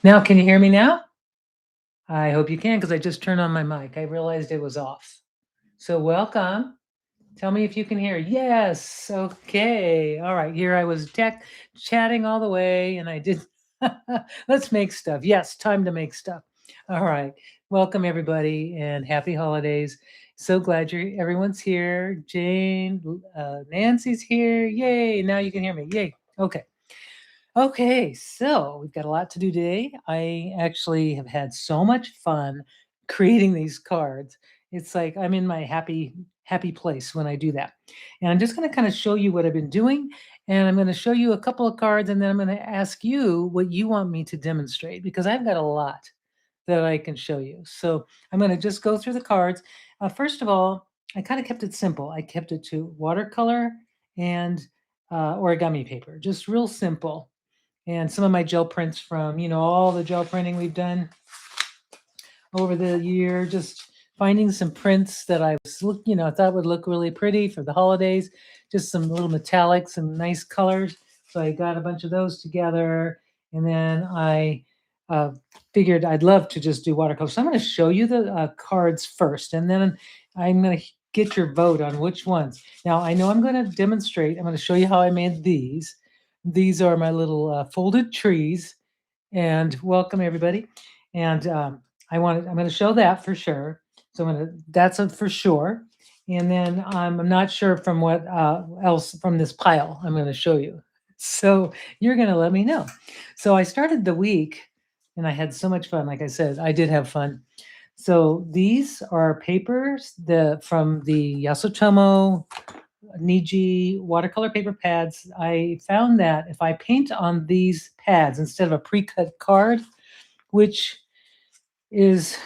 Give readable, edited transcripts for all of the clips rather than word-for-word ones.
Now, can you hear me now? I hope you can because I just turned on my mic. I realized it was off. So, welcome. Tell me if you can hear. Yes. Okay. All right. Here I was chatting all the way, and I did. Let's make stuff. Yes, time to make stuff. All right. Welcome everybody, and happy holidays. So glad everyone's here. Jane, Nancy's here. Yay! Now you can hear me. Yay. Okay. Okay, so we've got a lot to do today. I actually have had so much fun creating these cards. It's like I'm in my happy place when I do that. And I'm just going to kind of show you what I've been doing, and I'm going to show you a couple of cards, and then I'm going to ask you what you want me to demonstrate because I've got a lot that I can show you. So I'm going to just go through the cards. First of all, I kind of kept it simple. I kept it to watercolor and origami paper, just real simple, and some of my gel prints from, all the gel printing we've done over the year, just finding some prints that I thought would look really pretty for the holidays, just some little metallics and nice colors. So I got a bunch of those together, and then I figured I'd love to just do watercolor. So I'm going to show you the cards first, and then I'm going to get your vote on which ones. Now, I know I'm going to demonstrate. I'm going to show you how I made these. These are my little folded trees, and welcome everybody. And I'm going to show that for sure. So that's a for sure. And then I'm not sure from what else from this pile I'm going to show you. So you're going to let me know. So I started the week, and I had so much fun. Like I said, I did have fun. So these are papers from the Yasutomo Niji watercolor paper pads. I found that if I paint on these pads instead of a pre-cut card, which is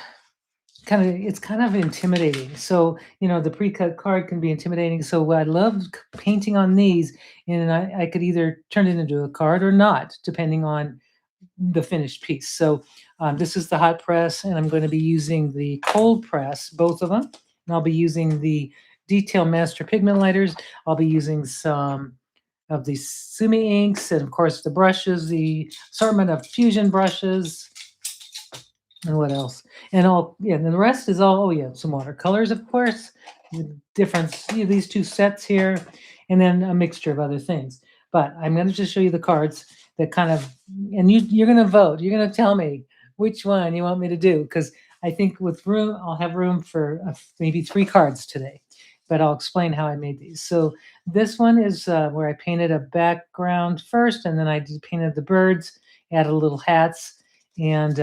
kind of intimidating. So, the pre-cut card can be intimidating. So I love painting on these, and I could either turn it into a card or not, depending on the finished piece. So this is the hot press, and I'm going to be using the cold press, both of them. And I'll be using the Detail Master pigment lighters. I'll be using some of the Sumi inks, and of course the brushes, the assortment of fusion brushes, and what else? And then the rest is some watercolors, of course, the difference, these two sets here, and then a mixture of other things. But I'm going to just show you the cards that and you're going to vote. You're going to tell me which one you want me to do, because I think with room, I'll have room for maybe 3 cards today, but I'll explain how I made these. So this one is where I painted a background first, and then I painted the birds, added little hats, and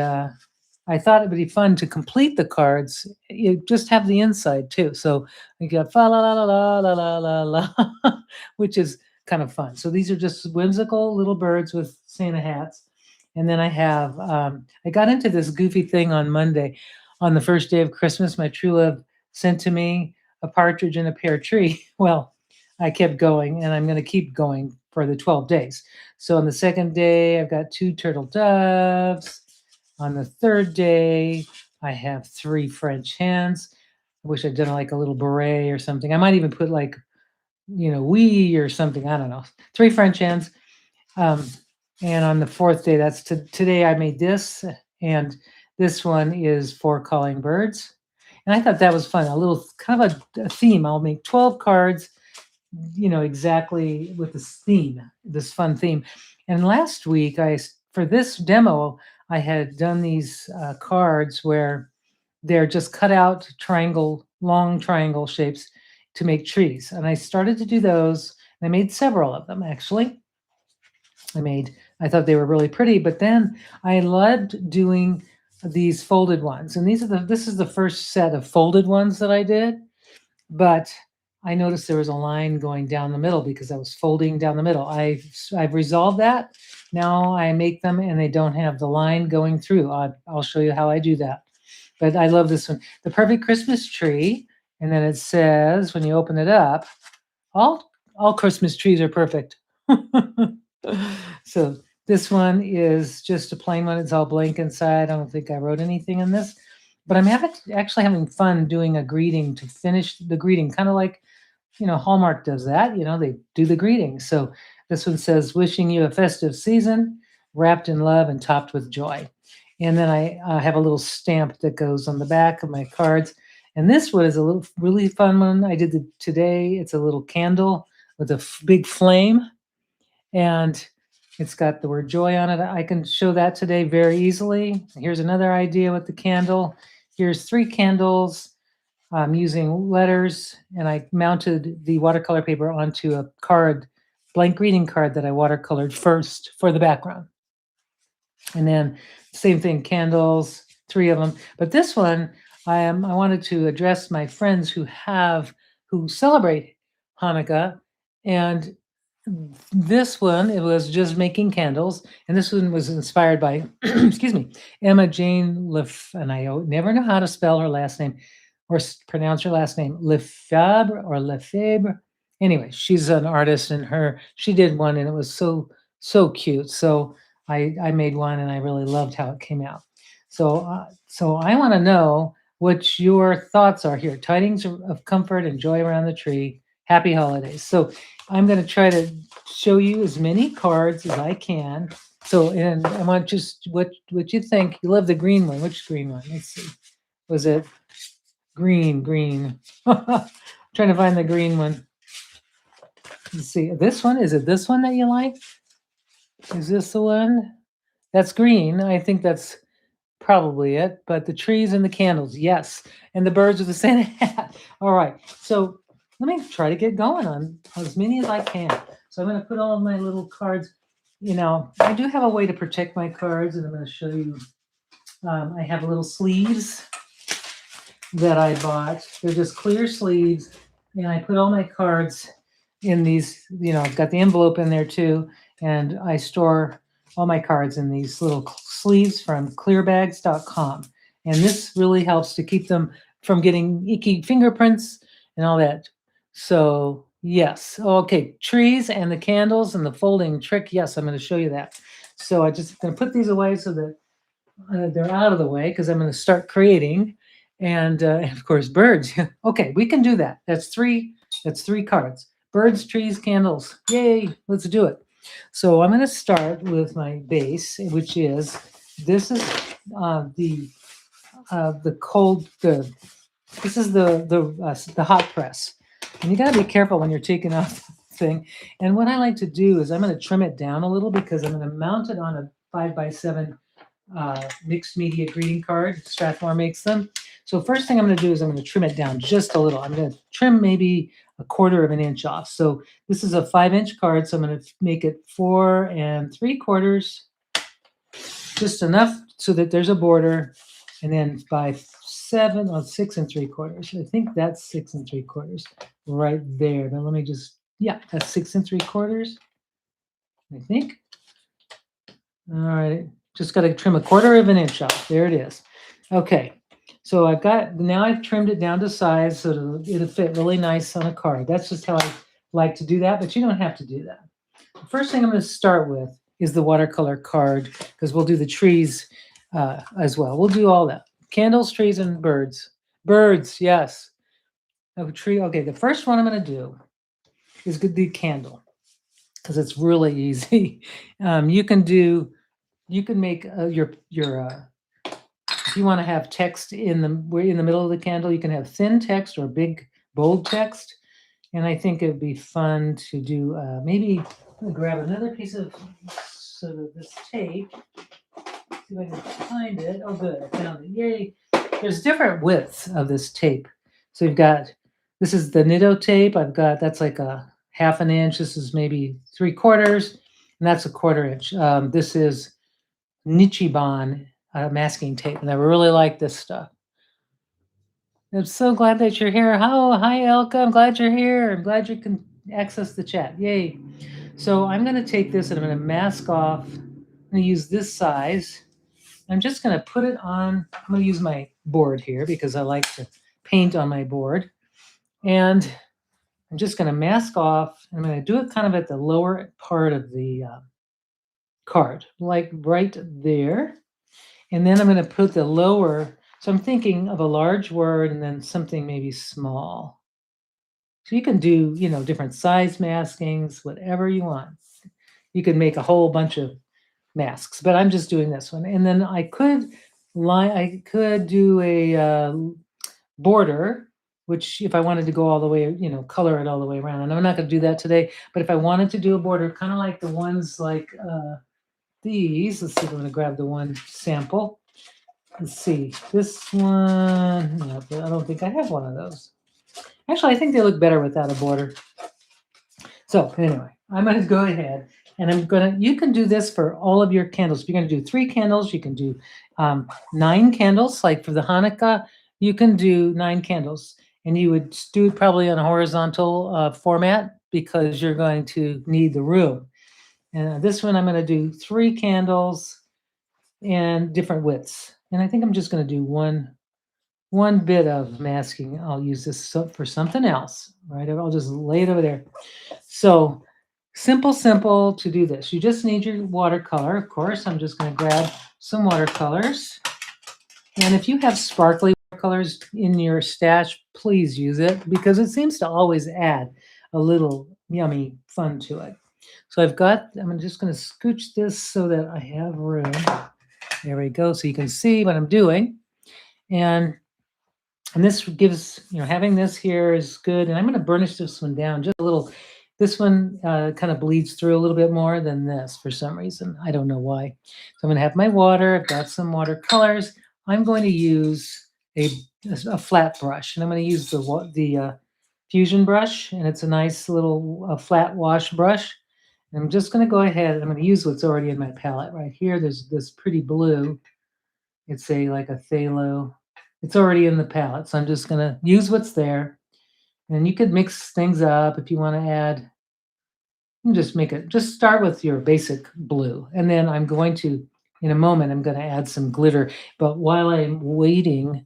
I thought it would be fun to complete the cards. You just have the inside too. So we got fa la la la la la la la la, which is kind of fun. So these are just whimsical little birds with Santa hats. And then I have, I got into this goofy thing on Monday. On the first day of Christmas, my true love sent to me a partridge in a pear tree. Well, I kept going, and I'm going to keep going for the 12 days. So on the second day, I've got 2 turtle doves. On the third day, I have 3 French hens. I wish I'd done like a little beret or something. I might even put we or something. I don't know. 3 French hens. And on the 4th day, that's today, I made this. And this one is 4 calling birds. And I thought that was fun. A little kind of a theme. I'll make 12 cards, exactly with this theme, this fun theme. And last week, for this demo, I had done these cards where they're just cut out long triangle shapes to make trees. And I started to do those. And I made several of them, actually. I thought they were really pretty, but then I loved doing these folded ones. And this is the first set of folded ones that I did. But I noticed there was a line going down the middle because I was folding down the middle. I've resolved that. Now I make them and they don't have the line going through. I'll show you how I do that. But I love this one. The Perfect Christmas Tree. And then it says, when you open it up, all Christmas trees are perfect. So this one is just a plain one. It's all blank inside. I don't think I wrote anything in this. But I'm actually having fun doing a greeting to finish the greeting, kind of like, Hallmark does that. They do the greeting. So this one says, wishing you a festive season, wrapped in love and topped with joy. And then I have a little stamp that goes on the back of my cards. And this one is a little really fun one. I did today. It's a little candle with a big flame, and it's got the word joy on it. I can show that today very easily. Here's another idea with the candle. Here's 3 candles. I'm using letters, and I mounted the watercolor paper onto a card, blank greeting card that I watercolored first for the background. And then same thing, candles, 3 of them. But this one, I wanted to address my friends who celebrate Hanukkah, and this one, it was just making candles, and this one was inspired by, excuse me, Emma Jane and I never know how to spell her last name or pronounce her last name, Lefebvre or Lefebvre. Anyway, she's an artist, and she did one, and it was so cute. So I made one, and I really loved how it came out. So I want to know what your thoughts are here. Tidings of comfort and joy around the tree. Happy holidays. So I'm going to try to show you as many cards as I can. So, and I want just what you think. You love the green one. Which green one? Let's see. Was it green? Trying to find the green one. Let's see. This one, is it this one that you like? Is this the one? That's green. I think that's probably it. But the trees and the candles, yes. And the birds with the Santa hat. All right. So let me try to get going on as many as I can. So I'm going to put all of my little cards. I do have a way to protect my cards, and I'm going to show you. I have little sleeves that I bought. They're just clear sleeves, and I put all my cards in these. I've got the envelope in there too, and I store all my cards in these little sleeves from clearbags.com. And this really helps to keep them from getting icky fingerprints and all that. So yes, okay, trees and the candles and the folding trick. Yes, I'm going to show you that. So I just going to put these away so that they're out of the way, because I'm going to start creating. And of course, birds. Okay, we can do that. That's three cards. Birds, trees, candles. Yay, let's do it. So I'm going to start with my base, which is, this is the hot press. And you got to be careful when you're taking off the thing. And what I like to do is I'm going to trim it down a little, because I'm going to mount it on a 5x7 mixed media greeting card. Strathmore makes them. So first thing I'm going to do is I'm going to trim it down just a little. I'm going to trim maybe 1/4 of an inch off. So this is a 5-inch card, so I'm going to make it 4 3/4, just enough so that there's a border, and then by 6 3/4. I think that's 6 3/4 right there. Now let me that's 6 3/4. I think. All right, just got to trim 1/4 of an inch off. There it is. Okay, so I've trimmed it down to size so it'll fit really nice on a card. That's just how I like to do that, but you don't have to do that. The first thing I'm going to start with is the watercolor card, because we'll do the trees as well. We'll do all that. Candles, trees, and birds. Birds, yes. A tree. Okay, the first one I'm going to do is the candle, because it's really easy. You can make your if you want to have text in the middle of the candle, you can have thin text or big bold text. And I think it would be fun to do. Maybe I'm gonna grab another piece of this tape. See if I can find it. Oh, good, I found it. Yay! There's different widths of this tape. So you've got, this is the Nitto tape. That's like a 1/2 inch. This is maybe 3/4, and that's a 1/4 inch. This is Nichiban masking tape, and I really like this stuff. I'm so glad that you're here. Hi, Elka. I'm glad you're here. I'm glad you can access the chat. Yay. So I'm going to take this and I'm going to mask off. I'm going to use this size. I'm just going to put it on. I'm going to use my board here because I like to paint on my board. And I'm just going to mask off. I'm going to do it kind of at the lower part of the card, like right there. And then I'm going to put the lower. So I'm thinking of a large word and then something maybe small. So you can do, different size maskings, whatever you want. You can make a whole bunch of masks, but I'm just doing this one. And then I could do a border, which if I wanted to go all the way, color it all the way around. And I'm not going to do that today, but if I wanted to do a border, kind of like the ones like these, let's see if I'm going to grab the one sample. Let's see, this one, no, I don't think I have one of those. Actually, I think they look better without a border. So anyway, I'm going to go ahead and you can do this for all of your candles. If you're going to do 3 candles, you can do 9 candles. Like for the Hanukkah, you can do 9 candles. And you would do it probably on a horizontal format because you're going to need the room. And this one, I'm going to do 3 candles and different widths. And I think I'm just going to do one bit of masking. I'll use this for something else, right? I'll just lay it over there. So simple to do this. You just need your watercolor. Of course, I'm just going to grab some watercolors. And if you have sparkly watercolors in your stash, please use it because it seems to always add a little yummy fun to it. So I'm just going to scooch this so that I have room. There we go. So you can see what I'm doing. And this gives, having this here is good. And I'm going to burnish this one down just a little. This one kind of bleeds through a little bit more than this for some reason. I don't know why. So I'm going to have my water. I've got some watercolors. I'm going to use a flat brush. And I'm going to use the fusion brush. And it's a nice little flat wash brush. And I'm just going to go ahead. I'm going to use what's already in my palette right here. There's this pretty blue. It's like a phthalo. It's already in the palette, so I'm just going to use what's there. And you could mix things up if you want to add. You can just start with your basic blue. And then in a moment, I'm going to add some glitter. But while I'm waiting,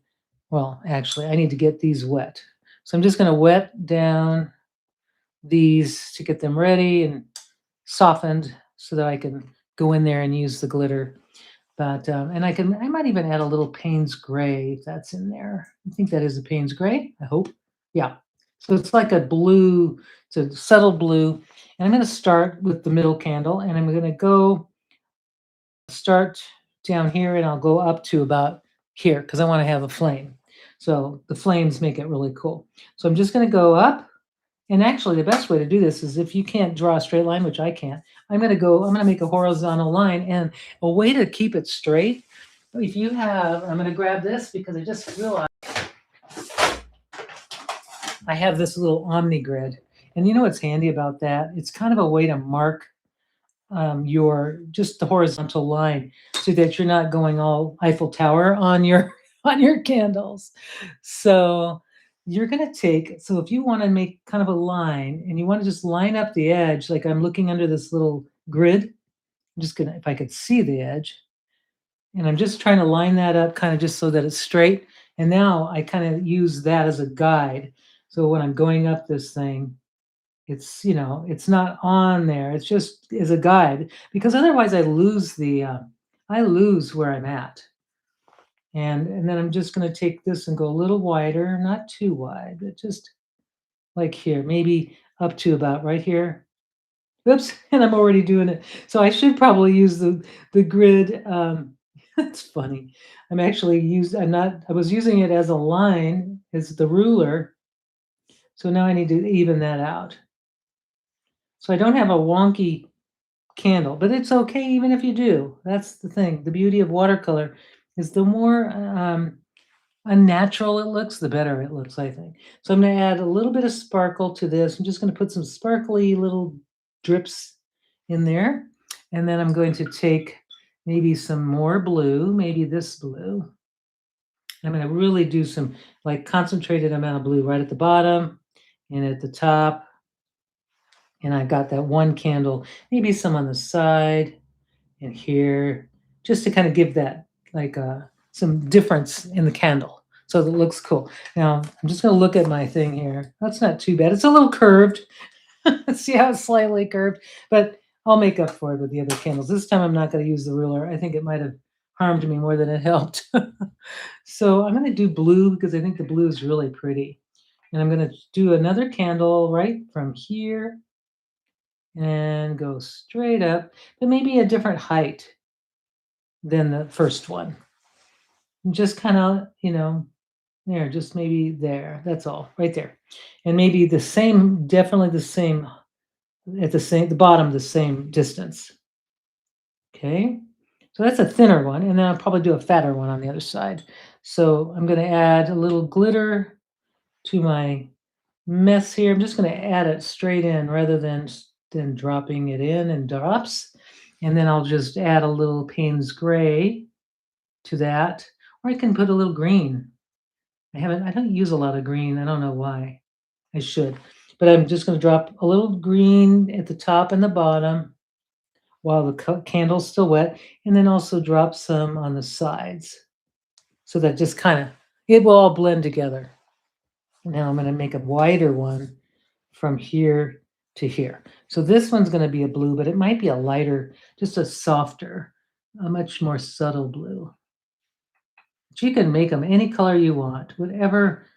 well, actually, I need to get these wet. So I'm just going to wet down these to get them ready and softened so that I can go in there and use the glitter. But and I might even add a little Payne's gray if that's in there. I think that is a Payne's gray. I hope. Yeah. So it's like a blue. It's a subtle blue. And I'm going to start with the middle candle, and I'm going to start down here, and I'll go up to about here because I want to have a flame. So the flames make it really cool. So I'm just going to go up. And actually, the best way to do this is if you can't draw a straight line, which I can't, I'm going to make a horizontal line. And a way to keep it straight, I'm going to grab this because I just realized I have this little Omni grid. And you know what's handy about that? It's kind of a way to mark just the horizontal line so that you're not going all Eiffel Tower on your candles. So if you want to make kind of a line and you want to just line up the edge, like I'm looking under this little grid, if I could see the edge, and I'm just trying to line that up kind of just so that it's straight. And now I kind of use that as a guide. So when I'm going up this thing, it's not on there. It's just as a guide because otherwise I lose where I'm at. And then I'm just going to take this and go a little wider, not too wide, but just like here, maybe up to about right here. Oops, and I'm already doing it. So I should probably use the grid. That's funny. I was using it as a line, as the ruler. So now I need to even that out. So I don't have a wonky candle, but it's okay even if you do. That's the thing. The beauty of watercolor is the more unnatural it looks, the better it looks, I think. So I'm going to add a little bit of sparkle to this. I'm just going to put some sparkly little drips in there. And then I'm going to take maybe some more blue, maybe this blue. I'm going to really do some concentrated amount of blue right at the bottom and at the top. And I've got that one candle, maybe some on the side and here, just to kind of give that some difference in the candle. So that it looks cool. Now, I'm just going to look at my thing here. That's not too bad. It's a little curved. See how it's slightly curved? But I'll make up for it with the other candles. This time I'm not going to use the ruler. I think it might have harmed me more than it helped. So I'm going to do blue because I think the blue is really pretty. And I'm going to do another candle right from here and go straight up, but maybe a different height. than the first one. Just kind of, there, just maybe there. That's all, right there. And maybe the same, definitely the same at the bottom, the same distance. Okay. So that's a thinner one. And then I'll probably do a fatter one on the other side. So I'm going to add a little glitter to my mess here. I'm just going to add it straight in rather than dropping it in drops. And then I'll just add a little Payne's gray to that. Or I can put a little green. I don't use a lot of green. I don't know why. I should. But I'm just going to drop a little green at the top and the bottom while the candle's still wet, and then also drop some on the sides. So that just kind of, it will all blend together. Now I'm going to make a wider one from here to here. So this one's going to be a blue, but it might be a lighter, just a softer, a much more subtle blue. But you can make them any color you want, whatever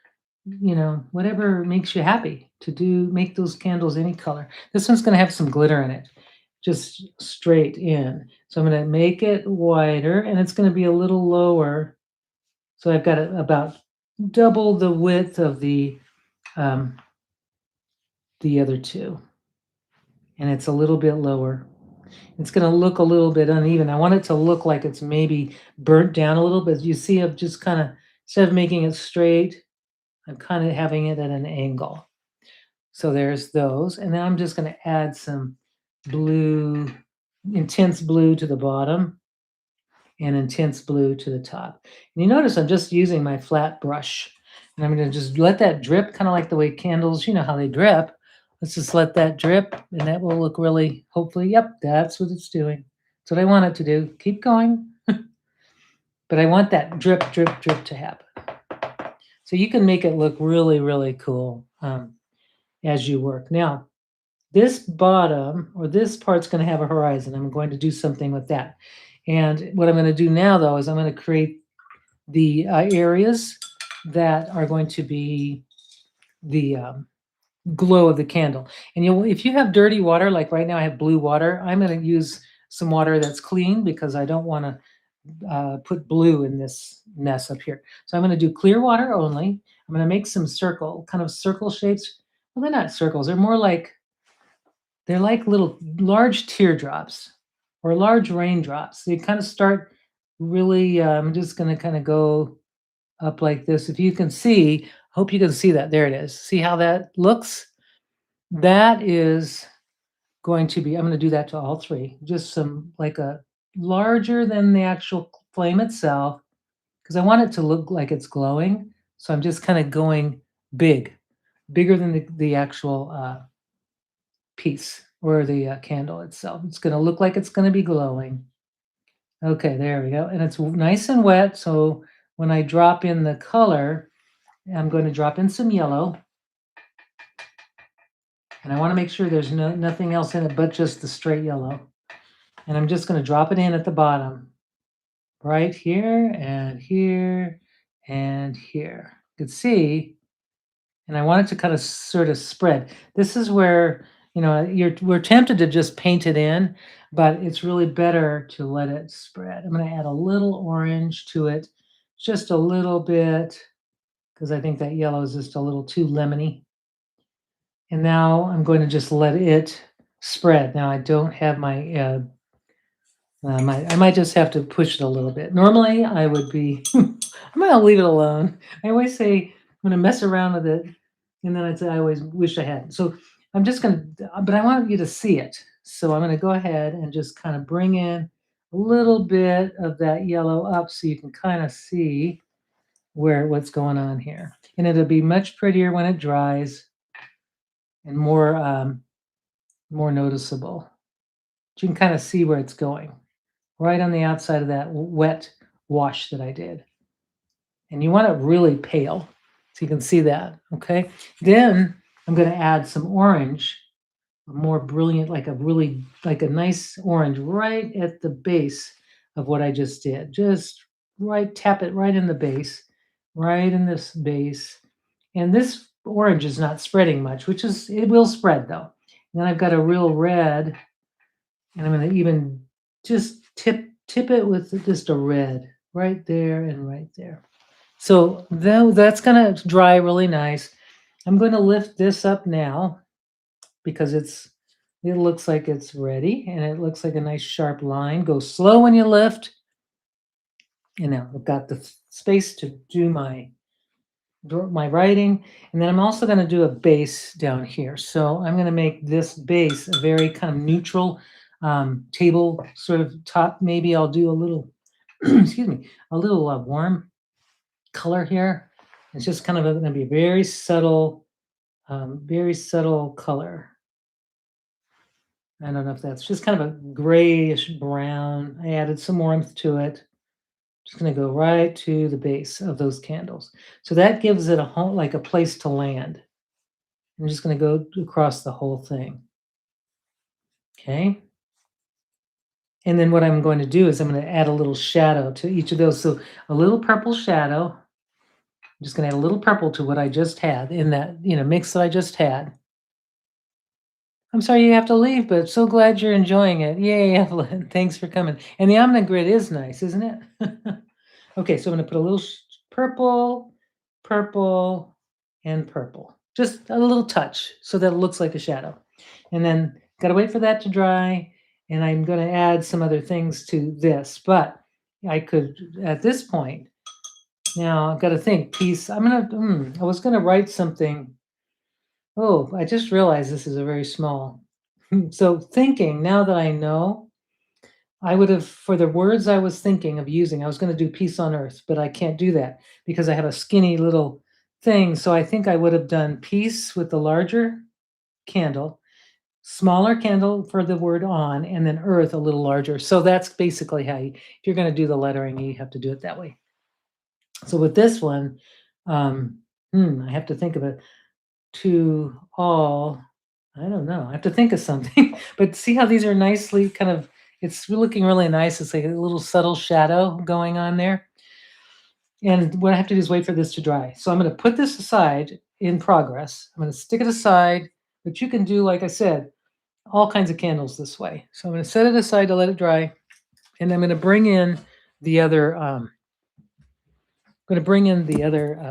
makes you happy to do, make those candles any color. This one's going to have some glitter in it, just straight in. So I'm going to make it wider, and it's going to be a little lower. So I've got about double the width of the other two, and it's a little bit lower. It's going to look a little bit uneven. I want it to look like it's maybe burnt down a little bit. You see, I've just kind of, instead of making it straight, I'm kind of having it at an angle. So there's those. And then I'm just going to add some blue, intense blue to the bottom and intense blue to the top. And you notice I'm just using my flat brush. And I'm going to just let that drip, kind of like the way candles, how they drip. Let's just let that drip, and that will look really, hopefully, yep, that's what it's doing. That's what I want it to do. Keep going. But I want that drip, drip, drip to happen. So you can make it look really, really cool as you work. Now, this bottom, or this part's going to have a horizon. I'm going to do something with that. And what I'm going to do now, though, is I'm going to create the areas that are going to be the glow of the candle. And if you have dirty water, like right now I have blue water, I'm going to use some water that's clean because I don't want to put blue in this mess up here. So I'm going to do clear water only. I'm going to make some kind of circle shapes. Well, they're not circles. They're like little large teardrops or large raindrops. They kind of start really, I'm just going to kind of go up like this. If you can see, hope you can see that. There it is. See how that looks? That is going to be, I'm going to do that to all three. Just some, like a larger than the actual flame itself, because I want it to look like it's glowing. So I'm just kind of going bigger than the actual piece or the candle itself. It's going to look like it's going to be glowing. Okay, there we go. And it's nice and wet. So when I drop in the color, I'm going to drop in some yellow. And I want to make sure there's nothing else in it but just the straight yellow. And I'm just going to drop it in at the bottom, right here and here and here. You can see, and I want it to kind of sort of spread. This is where, we're tempted to just paint it in, but it's really better to let it spread. I'm going to add a little orange to it, just a little bit, because I think that yellow is just a little too lemony. And now I'm going to just let it spread. Now I don't have my, I might just have to push it a little bit. Normally I would be, I'm going to leave it alone. I always say I'm going to mess around with it. And then I'd say I always wish I hadn't. So I'm just going to, but I want you to see it. So I'm going to go ahead and just kind of bring in a little bit of that yellow up so you can kind of see what's going on here. And it'll be much prettier when it dries and more noticeable. But you can kind of see where it's going, right on the outside of that wet wash that I did. And you want it really pale, so you can see that, okay? Then I'm going to add some orange, more brilliant, like a nice orange right at the base of what I just did. Just tap it right in the base, right in this base. And this orange is not spreading much, it will spread though. And then I've got a real red, and I'm going to even just tip tip it with just a red right there and right there. So that's going to dry really nice. I'm going to lift this up now because it looks like it's ready and it looks like a nice sharp line. Go slow when you lift. And now I've got the space to do my writing, and then I'm also going to do a base down here. So I'm going to make this base a very kind of neutral table sort of top. Maybe I'll do a little, excuse me, a little warm color here. It's just kind of going to be very subtle color. I don't know if that's just kind of a grayish brown. I added some warmth to it. Just going to go right to the base of those candles. So that gives it a home, like a place to land. I'm just going to go across the whole thing. Okay. And then what I'm going to do is I'm going to add a little shadow to each of those. So a little purple shadow. I'm just going to add a little purple to what I just had in that, mix that I just had. I'm sorry you have to leave, but so glad you're enjoying it. Yay, Evelyn. Thanks for coming. And the Omni grid is nice, isn't it? Okay, so I'm going to put a little purple, purple, and purple. Just a little touch so that it looks like a shadow. And then got to wait for that to dry. And I'm going to add some other things to this. But I could, at this point, now I've got to think piece. I was going to write something. Oh, I just realized this is a very small. So thinking, now that I know, I would have, for the words I was thinking of using, I was going to do peace on earth, but I can't do that because I have a skinny little thing. So I think I would have done peace with the larger candle, smaller candle for the word on, and then earth a little larger. So that's basically how if you're going to do the lettering, you have to do it that way. So with this one, I have to think of it. To all, I don't know. I have to think of something. But see how these are nicely kind of, it's looking really nice. It's like a little subtle shadow going on there. And what I have to do is wait for this to dry. So I'm going to put this aside in progress. I'm going to stick it aside, but you can do, like I said, all kinds of candles this way. So I'm going to set it aside to let it dry. And I'm going to bring in the other,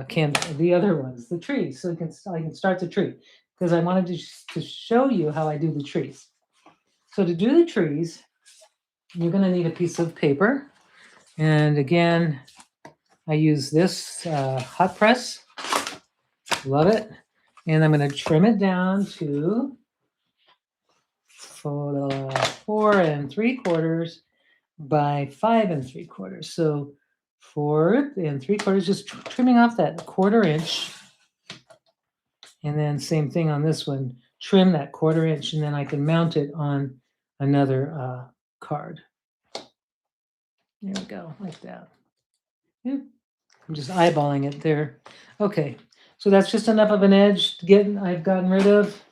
candle, the other ones, the trees. So I can start the tree because I wanted to show you how I do the trees. So to do the trees, you're going to need a piece of paper. And again, I use this hot press. Love it. And I'm going to trim it down to 4 3/4 by 5 3/4. So 4 3/4, just trimming off that 1/4 inch. And then same thing on this one, trim that 1/4 inch, and then I can mount it on another card. There we go, like that. I'm just eyeballing it there. Okay, so that's just enough of an edge I've gotten rid of.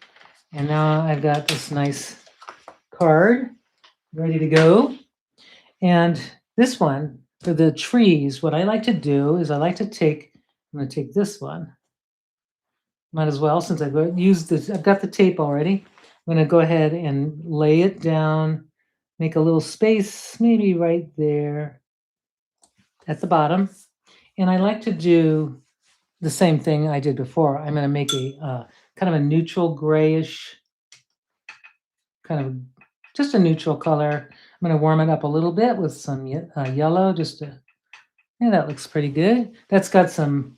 And now I've got this nice card ready to go. And this one, for the trees, what I like to do is I'm going to take this one. Might as well, since I've used this, I've got the tape already. I'm going to go ahead and lay it down, make a little space, maybe right there at the bottom. And I like to do the same thing I did before. I'm going to make a kind of a neutral grayish, kind of just a neutral color. I'm going to warm it up a little bit with some yellow, yeah, that looks pretty good. That's got some,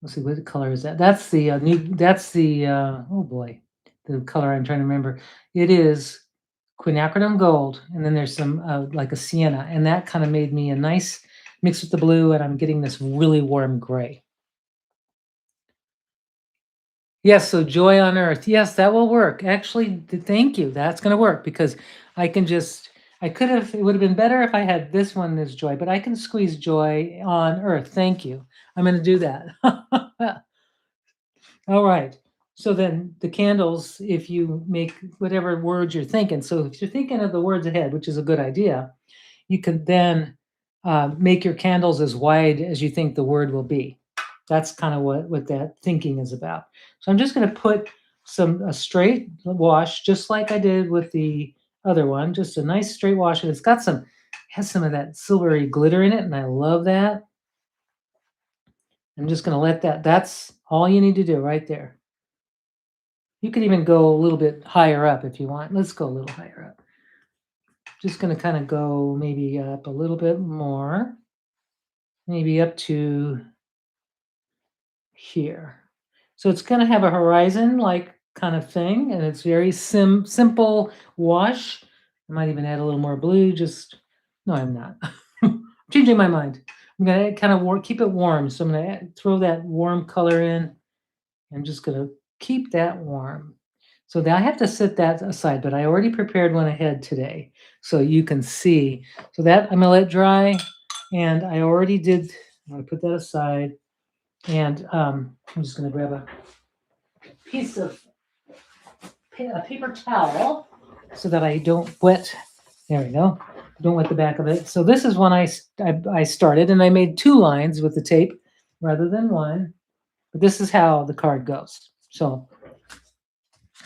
let's see, what color is that? That's the oh boy, the color I'm trying to remember. It is quinacridone gold, and then there's some like a sienna, and that kind of made me a nice mix with the blue, and I'm getting this really warm gray. Yes, so joy on earth. Yes, that will work. Actually, thank you. That's going to work because I can it would have been better if I had this one as joy, but I can squeeze joy on earth. Thank you. I'm going to do that. All right. So then the candles, if you make whatever words you're thinking. So if you're thinking of the words ahead, which is a good idea, you could then make your candles as wide as you think the word will be. That's kind of what that thinking is about. So I'm just going to put a straight wash, just like I did with the other one, just a nice straight wash. And it's got some has some of that silvery glitter in it, and I love that. I'm just gonna let that's all you need to do right there. You could even go a little bit higher up if you want. Let's go a little higher up. Just gonna kind of go maybe up a little bit more, maybe up to here. So it's gonna have a horizon like kind of thing, and it's very simple wash. I might even add a little more blue. Just no, I'm not. I'm changing my mind. I'm gonna kind of keep it warm. So I'm gonna throw that warm color in. I'm just gonna keep that warm. So now I have to set that aside, but I already prepared one ahead today, so you can see. So that I'm gonna let dry, and I already did. I'm gonna put that aside, and I'm just gonna grab a piece of a paper towel so that I don't wet. There we go. Don't wet the back of it. So this is one I started, and I made 2 lines with the tape rather than one. But this is how the card goes. So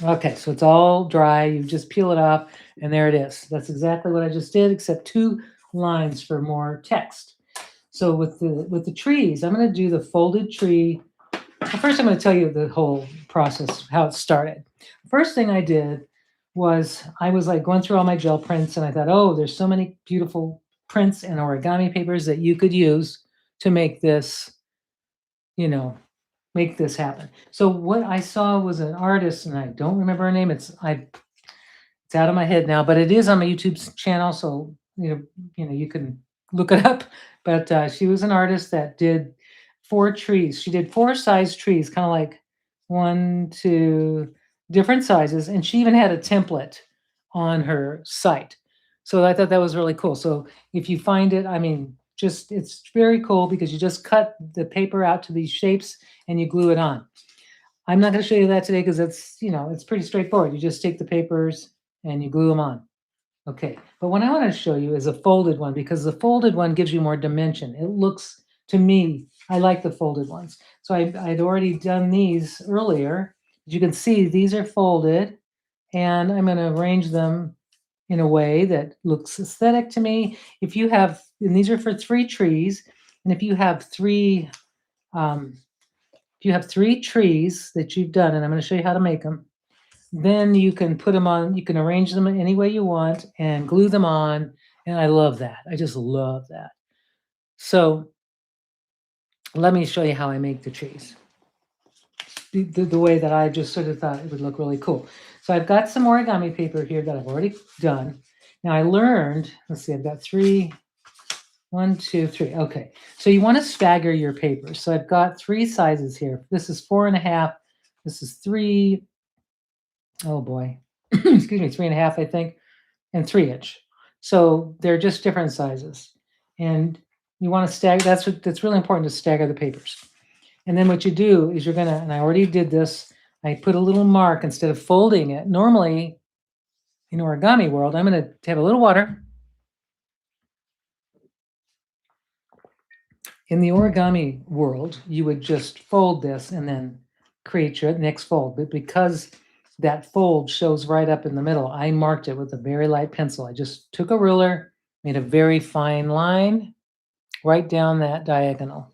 okay, so it's all dry. You just peel it off, and there it is. That's exactly what I just did, except 2 lines for more text. So with the trees, I'm going to do the folded tree. Well, first, I'm going to tell you the whole process, how it started. First thing I did was I was like going through all my gel prints, and I thought, oh, there's so many beautiful prints and origami papers that you could use to make this, you know, make this happen. So what I saw was an artist, and I don't remember her name. It's out of my head now, but it is on my YouTube channel, so you can look it up. But she was an artist that did 4 trees. She did 4 size trees, kind of like 1, 2 different sizes, and she even had a template on her site. So I thought that was really cool. So if you find it, I mean, just it's very cool because you just cut the paper out to these shapes and you glue it on. I'm not going to show you that today because it's pretty straightforward. You just take the papers and you glue them on. Okay, but what I want to show you is a folded one because the folded one gives you more dimension. It looks, to me, I like the folded ones. So I'd already done these earlier. As you can see, these are folded, and I'm going to arrange them in a way that looks aesthetic to me. If you have, and these are for 3 trees, and if you have um, if you have 3 trees that you've done, and I'm going to show you how to make them, then you can put them on, you can arrange them any way you want and glue them on. And I love that. I just love that. So let me show you how I make the trees. The way that I just sort of thought it would look really cool. So I've got some origami paper here that I've already done. Now I learned, let's see, I've got 3, 1, 2, 3. Okay. So you want to stagger your papers. So I've got 3 sizes here. This is 4.5. This is 3. Oh boy. Excuse me, 3.5, I think, and 3 inch. So they're just different sizes. And you want to stagger, that's really important to stagger the papers. And then what you do is you're gonna, and I already did this, I put a little mark instead of folding it. Normally in origami world, I'm gonna have a little water. In the origami world, you would just fold this and then create your next fold. But because that fold shows right up in the middle, I marked it with a very light pencil. I just took a ruler, made a very fine line right down that diagonal.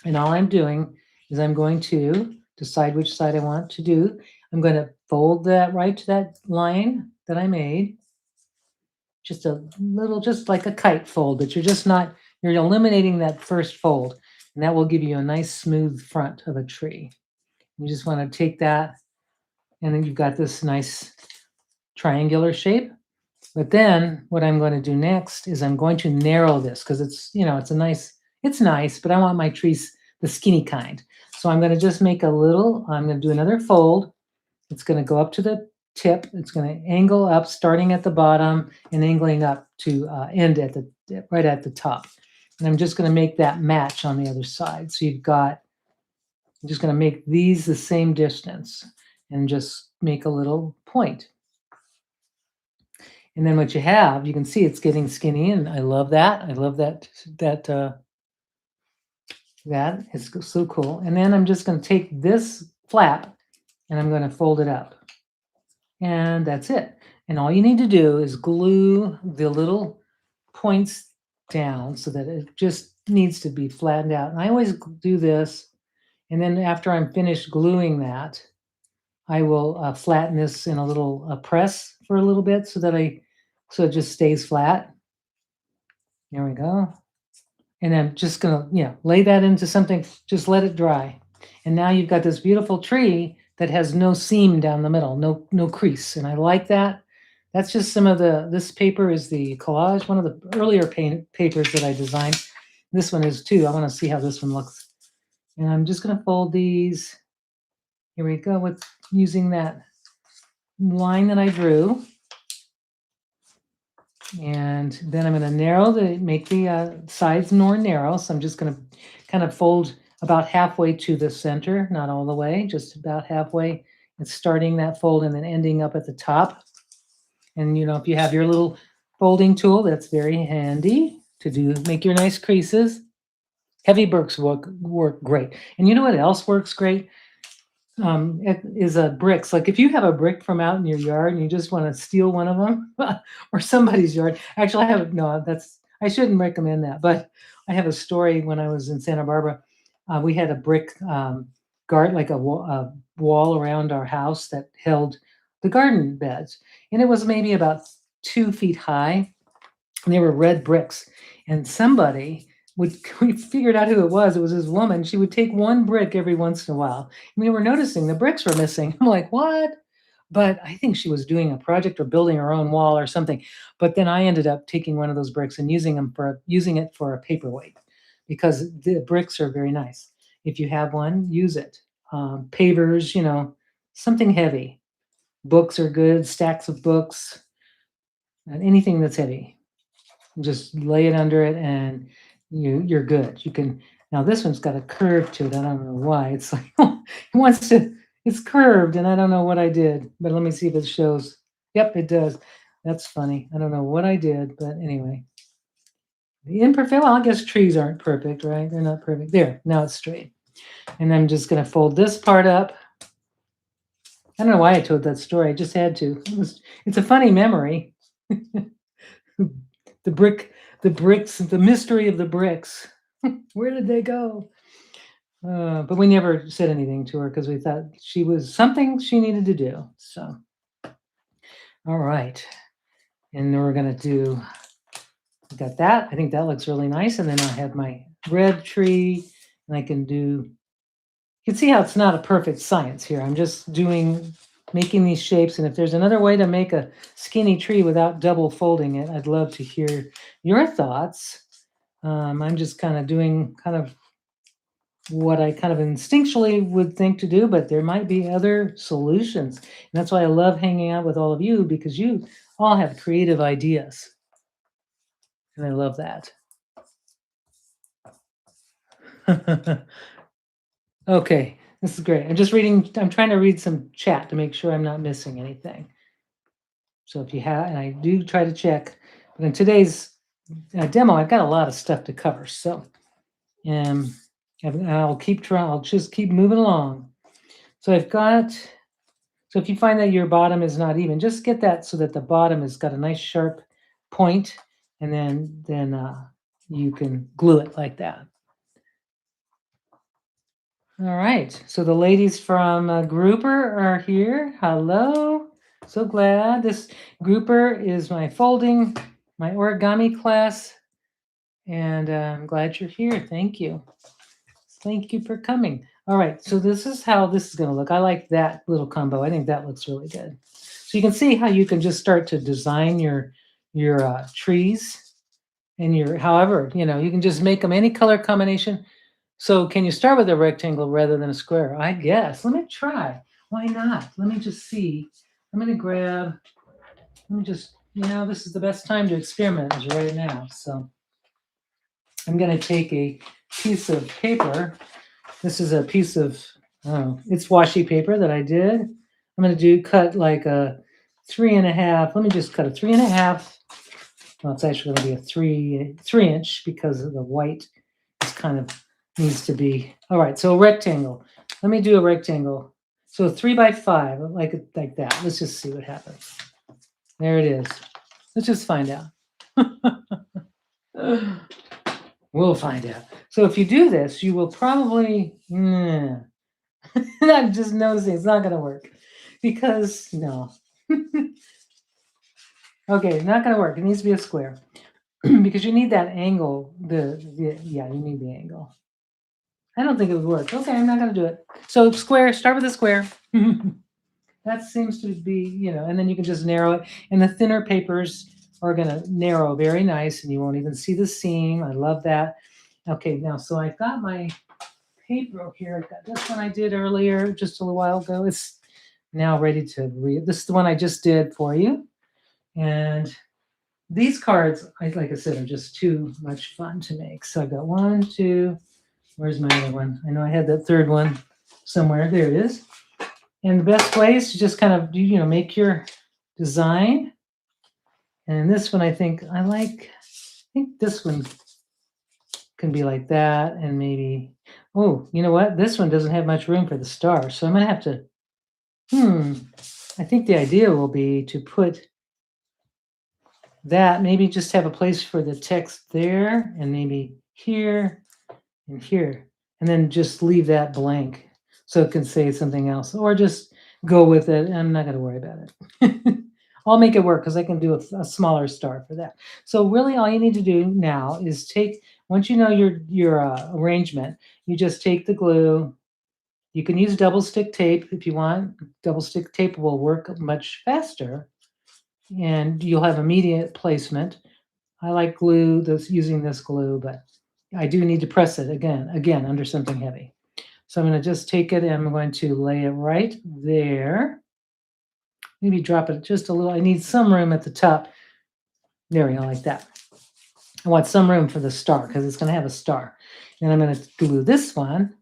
And all I'm doing is I'm going to decide which side I want to do. I'm going to fold that right to that line that I made. Just a little, just like a kite fold, but you're eliminating that first fold. And that will give you a nice smooth front of a tree. You just want to take that, and then you've got this nice triangular shape. But then what I'm going to do next is I'm going to narrow this because it's nice, but I want my trees the skinny kind. So I'm going to just make I'm going to do another fold. It's going to go up to the tip. It's going to angle up, starting at the bottom and angling up to end right at the top. And I'm just going to make that match on the other side. So I'm just going to make these the same distance and just make a little point. And then what you have, you can see it's getting skinny, and I love that. I love that that is so cool. And then I'm just going to take this flap and I'm going to fold it up. And that's it. And all you need to do is glue the little points down so that it just needs to be flattened out. And I always do this. And then after I'm finished gluing that, I will flatten this in a little press for a little bit so it just stays flat. There we go. And I'm just gonna, lay that into something, just let it dry. And now you've got this beautiful tree that has no seam down the middle, no crease. And I like that. That's just some of this paper is the collage, one of the earlier papers that I designed. This one is too. I want to see how this one looks. And I'm just gonna fold these. Here we go with using that line that I drew. And then I'm going to make the sides more narrow. So I'm just going to kind of fold about halfway to the center, not all the way, just about halfway. And starting that fold and then ending up at the top. And, if you have your little folding tool, that's very handy to make your nice creases. Heavy bricks work great. And you know what else works great? It is bricks. Like if you have a brick from out in your yard and you just want to steal one of them or somebody's yard. Actually, I shouldn't recommend that, but I have a story when I was in Santa Barbara. We had a brick garden, like a wall around our house that held the garden beds. And it was maybe about 2 feet high. And they were red bricks. And somebody we figured out who it was. It was this woman. She would take one brick every once in a while. And we were noticing the bricks were missing. I'm like, what? But I think she was doing a project or building her own wall or something. But then I ended up taking one of those bricks and using it for a paperweight because the bricks are very nice. If you have one, use it. Pavers, something heavy. Books are good, stacks of books, and anything that's heavy. Just lay it under it and you're good. You can now this one's got a curve to it. I don't know why. It's like it's curved and I don't know what I did, but let me see if it shows. Yep, it does. That's funny. I don't know what I did, but anyway. The imperfect, well, I guess trees aren't perfect, right? They're not perfect. There, now it's straight. And I'm just gonna fold this part up. I don't know why I told that story. I just had to. It's a funny memory. The bricks, the mystery of the bricks. Where did they go? But we never said anything to her because we thought she was something she needed to do. So, all right. And then we're going to got that. I think that looks really nice. And then I have my red tree and I can you can see how it's not a perfect science here. I'm just making these shapes. And if there's another way to make a skinny tree without double folding it, I'd love to hear your thoughts. I'm just kind of doing what I kind of instinctually would think to do, but there might be other solutions. And that's why I love hanging out with all of you because you all have creative ideas. And I love that. Okay, this is great. I'm trying to read some chat to make sure I'm not missing anything. So if you have, and I do try to check, but in today's demo, I've got a lot of stuff to cover. So I'll keep trying, I'll just keep moving along. So if you find that your bottom is not even, just get that so that the bottom has got a nice sharp point, and then you can glue it like that. All right, so the ladies from Grouper are here. Hello, so glad. This Grouper is my origami class, and I'm glad you're here. Thank you. Thank you for coming. All right, so this is how this is going to look. I like that little combo. I think that looks really good. So you can see how you can just start to design your trees and however, you can just make them any color combination. So can you start with a rectangle rather than a square? I guess. Let me try. Why not? Let me just see. I'm going to let me just, this is the best time to experiment is right now. So I'm going to take a piece of paper. This is a piece of, it's washi paper that I did. I'm going to cut like a 3.5. Let me just cut a 3.5. Well, it's actually going to be a 3 inch because of the white is kind of needs to be. All right, so a rectangle. Let me do a rectangle. So 3 by 5, like that. Let's just see what happens. There it is. Let's just find out. We'll find out. So if you do this, you will probably, I'm just noticing it's not going to work because no. Okay, not going to work. It needs to be a square because you need that angle. Yeah, you need the angle. I don't think it would work. Okay, I'm not going to do it. So square, start with a square. That seems to be, and then you can just narrow it. And the thinner papers are going to narrow very nice and you won't even see the seam. I love that. Okay, now, so I've got my paper here. I've got this one I did earlier, just a little while ago. It's now ready to read. This is the one I just did for you. And these cards, like I said, are just too much fun to make. So I've got one, two, where's my other one? I know I had that third one somewhere. There it is. And the best way is to just kind of, make your design. And this one, I think this one can be like that. And maybe, oh, you know what? This one doesn't have much room for the star. So I'm going to have to, I think the idea will be to put that, maybe just have a place for the text there and maybe here and here. And then just leave that blank so it can say something else or just go with it. I'm not going to worry about it. I'll make it work because I can do a smaller star for that. So really all you need to do now is once you know your arrangement, you just take the glue. You can use double stick tape if you want. Double stick tape will work much faster and you'll have immediate placement. I like using this glue, but I do need to press it again under something heavy. So I'm going to just take it and I'm going to lay it right there. Maybe drop it just a little. I need some room at the top. There we go, like that. I want some room for the star because it's going to have a star. And I'm going to glue this one.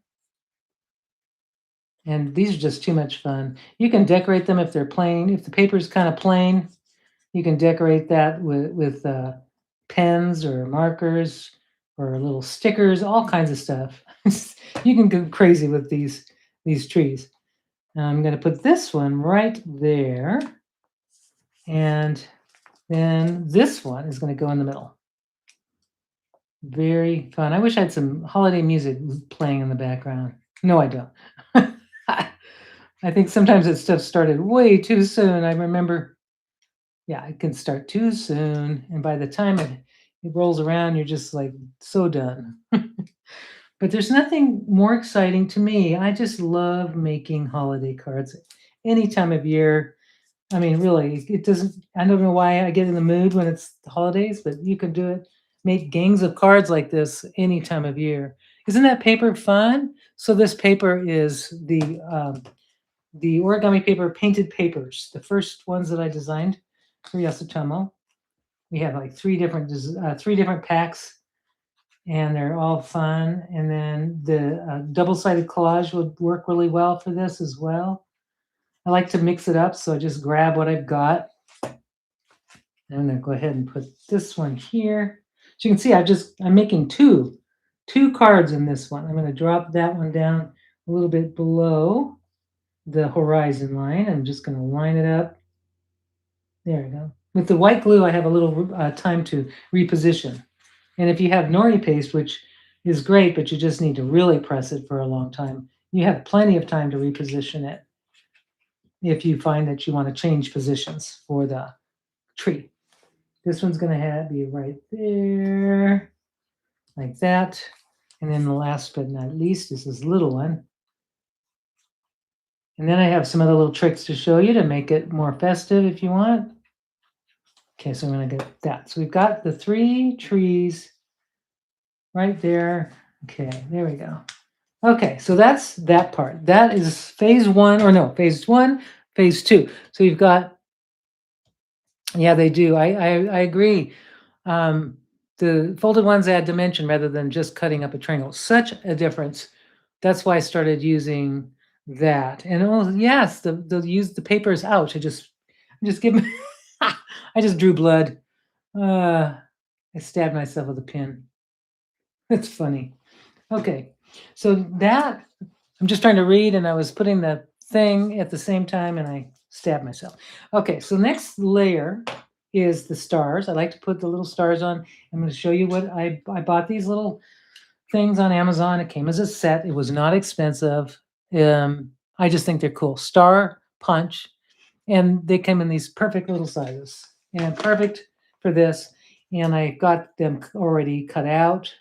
And these are just too much fun. You can decorate them if they're plain. If the paper is kind of plain, you can decorate that with pens or markers or little stickers, all kinds of stuff. You can go crazy with these trees. Now I'm going to put this one right there. And then this one is going to go in the middle. Very fun. I wish I had some holiday music playing in the background. No, I don't. I think sometimes that stuff started way too soon. I remember, yeah, it can start too soon. And by the time it rolls around, you're just like so done. But there's nothing more exciting to me. I just love making holiday cards any time of year. I mean, really, I don't know why I get in the mood when it's the holidays, but you can do it. Make gangs of cards like this any time of year. Isn't that paper fun? So this paper is the origami paper painted papers, the first ones that I designed for Yasutomo. We have like three different packs, and they're all fun. And then the double-sided collage would work really well for this as well. I like to mix it up, so I just grab what I've got. I'm going to go ahead and put this one here. So you can see I'm making two cards in this one. I'm going to drop that one down a little bit below the horizon line. I'm just going to line it up. There we go. With the white glue, I have a little time to reposition. And if you have nori paste, which is great, but you just need to really press it for a long time, you have plenty of time to reposition it if you find that you want to change positions for the tree. This one's going to be right there, like that. And then the last but not least is this little one. And then I have some other little tricks to show you to make it more festive if you want. Okay, so I'm going to get that. So we've got the 3 trees right there. Okay, there we go. Okay, so that's that part. That is phase 1, or no, phase 1, phase 2. So you've got, yeah, they do. I agree. The folded ones add dimension rather than just cutting up a triangle. Such a difference. That's why I started using that. And oh yes, the papers. Ouch! I just give me. I just drew blood. I stabbed myself with a pin. That's funny. Okay, so that I'm just trying to read, and I was putting the thing at the same time, and I stabbed myself. Okay, so next layer is the stars. I like to put the little stars on. I'm going to show you what I bought these little things on Amazon. It came as a set. It was not expensive. I just think they're cool. Star punch, and they come in these perfect little sizes and perfect for this. And I got them already cut out,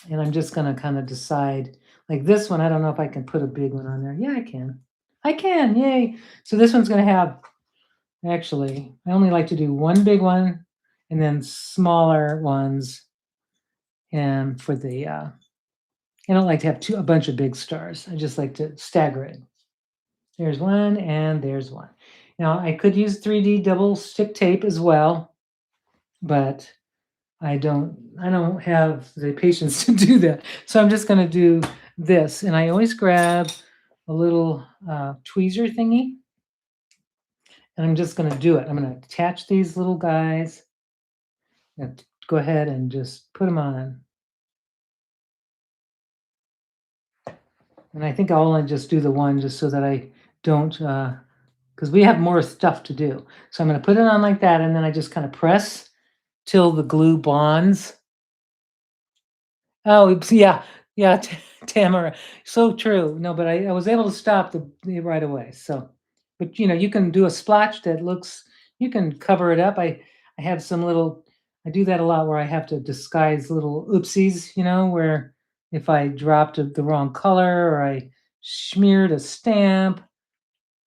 and I'm just gonna kind of decide. Like this one, I don't know if I can put a big one on there. Yeah, I can. I can. Yay! So this one's gonna have. Actually, I only like to do one big one, and then smaller ones. And for the I don't like to have a bunch of big stars. I just like to stagger it. There's one and there's one. Now I could use 3D double stick tape as well, but I don't have the patience to do that. So I'm just going to do this, and I always grab a little tweezer thingy, and I'm just going to do it. I'm going to attach these little guys and go ahead and just put them on. And I think I'll only just do the one just so that I don't, because we have more stuff to do. So I'm going to put it on like that, and then I just kind of press till the glue bonds. Oh, yeah, yeah, Tamara, so true. No, but I was able to stop right away. So, but you can do a splotch that looks. You can cover it up. I have some little. I do that a lot where I have to disguise little oopsies. Where if I dropped the wrong color or I smeared a stamp,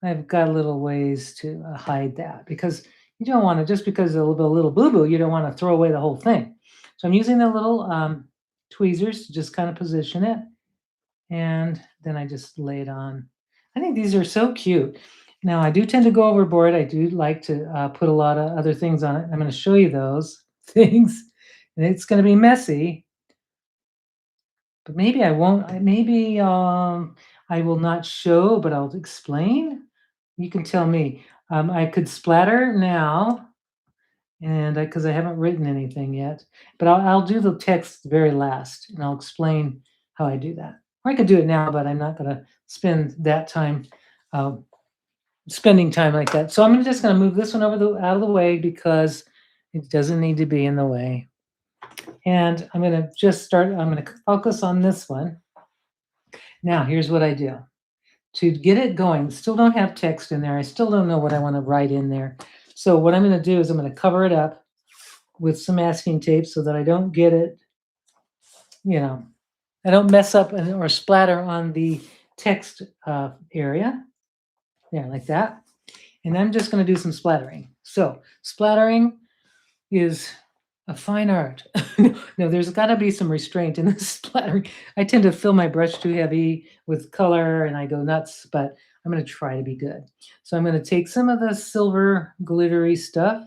I've got little ways to hide that because you don't want to just because a little boo boo, you don't want to throw away the whole thing. So I'm using the little tweezers to just kind of position it, and then I just lay it on. I think these are so cute. Now I do tend to go overboard. I do like to put a lot of other things on it. I'm going to show you those things, and it's going to be messy. But maybe I won't. Maybe I will not show, but I'll explain. You can tell me. I could splatter now, and because I haven't written anything yet, but I'll do the text very last, and I'll explain how I do that. Or I could do it now, but I'm not going to spend that time uh, spending time like that. So I'm just going to move this one out of the way because it doesn't need to be in the way. And I'm going to just start. I'm going to focus on this one. Now, here's what I do. To get it going, still don't have text in there. I still don't know what I want to write in there. So what I'm going to do is I'm going to cover it up with some masking tape so that I don't get it, I don't mess up or splatter on the text area. Yeah, like that. And I'm just going to do some splattering. So splattering is a fine art. No, there's got to be some restraint in this splattering. I tend to fill my brush too heavy with color and I go nuts, but I'm going to try to be good. So I'm going to take some of the silver glittery stuff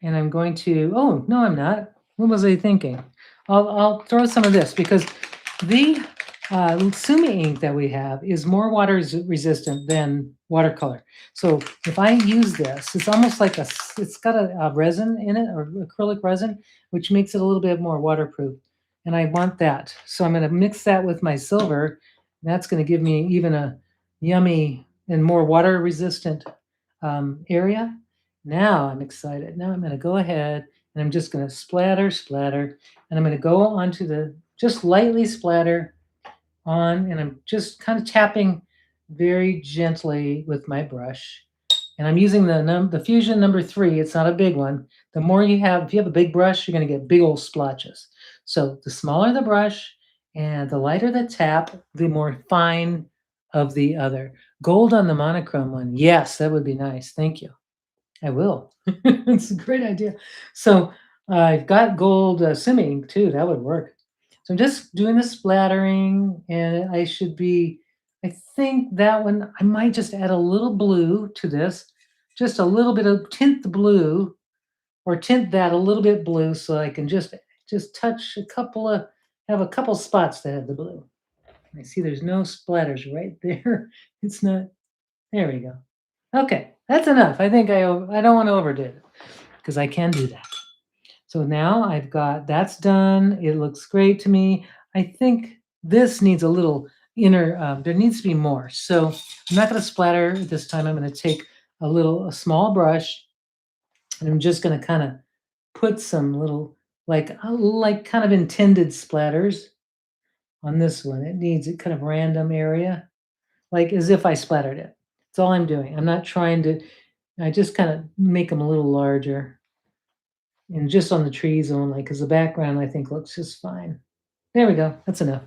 and I'm going to, oh, no, I'm not. What was I thinking? I'll throw some of this because the Sumi ink that we have is more water resistant than watercolor. So if I use this, it's almost like it's got a resin in it or acrylic resin, which makes it a little bit more waterproof. And I want that. So I'm going to mix that with my silver. That's going to give me even a yummy and more water resistant area. Now I'm excited. Now I'm going to go ahead and I'm just going to splatter, splatter, and I'm going to go onto just lightly splatter on, and I'm just kind of tapping very gently with my brush. And I'm using the Fusion number 3. It's not a big one. The more you have, if you have a big brush, you're going to get big old splotches. So the smaller the brush and the lighter the tap, the more fine of the other. Gold on the monochrome one. Yes, that would be nice. Thank you. I will. It's a great idea. So I've got gold simming too. That would work. So I'm just doing the splattering, and I think that one, I might just add a little blue to this, just a little bit of tint the blue, or tint that a little bit blue, so I can just touch have a couple spots that have the blue. I see there's no splatters right there. It's not, there we go. Okay, that's enough. I think I don't want to overdo it because I can do that. So now that's done. It looks great to me. I think this needs a little there needs to be more. So I'm not going to splatter this time. I'm going to take a small brush And I'm just gonna kind of put some little like kind of intended splatters on this one. It needs a kind of random area, like as if I splattered it. That's all I'm doing. I'm not trying to. I just kind of make them a little larger, and just on the trees only, because the background I think looks just fine. There we go. That's enough.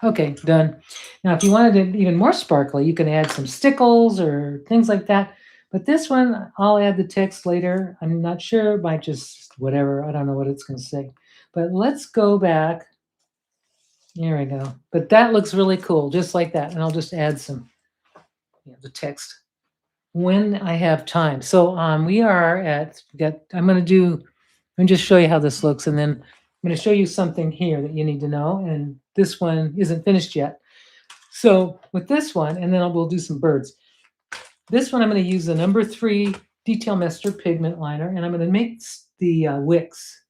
Okay, done. Now, if you wanted it even more sparkly, you can add some stickles or things like that. But this one, I'll add the text later. I'm not sure. It might just whatever. I don't know what it's going to say. But let's go back. There we go. But that looks really cool, just like that. And I'll just add some, the text when I have time. So we are at. I'm going to do. Let me just show you how this looks, and then I'm going to show you something here that you need to know. And this one isn't finished yet. So with this one, and then we'll do some birds. This one I'm going to use the number 3 Detail Master pigment liner, and I'm going to make the wicks.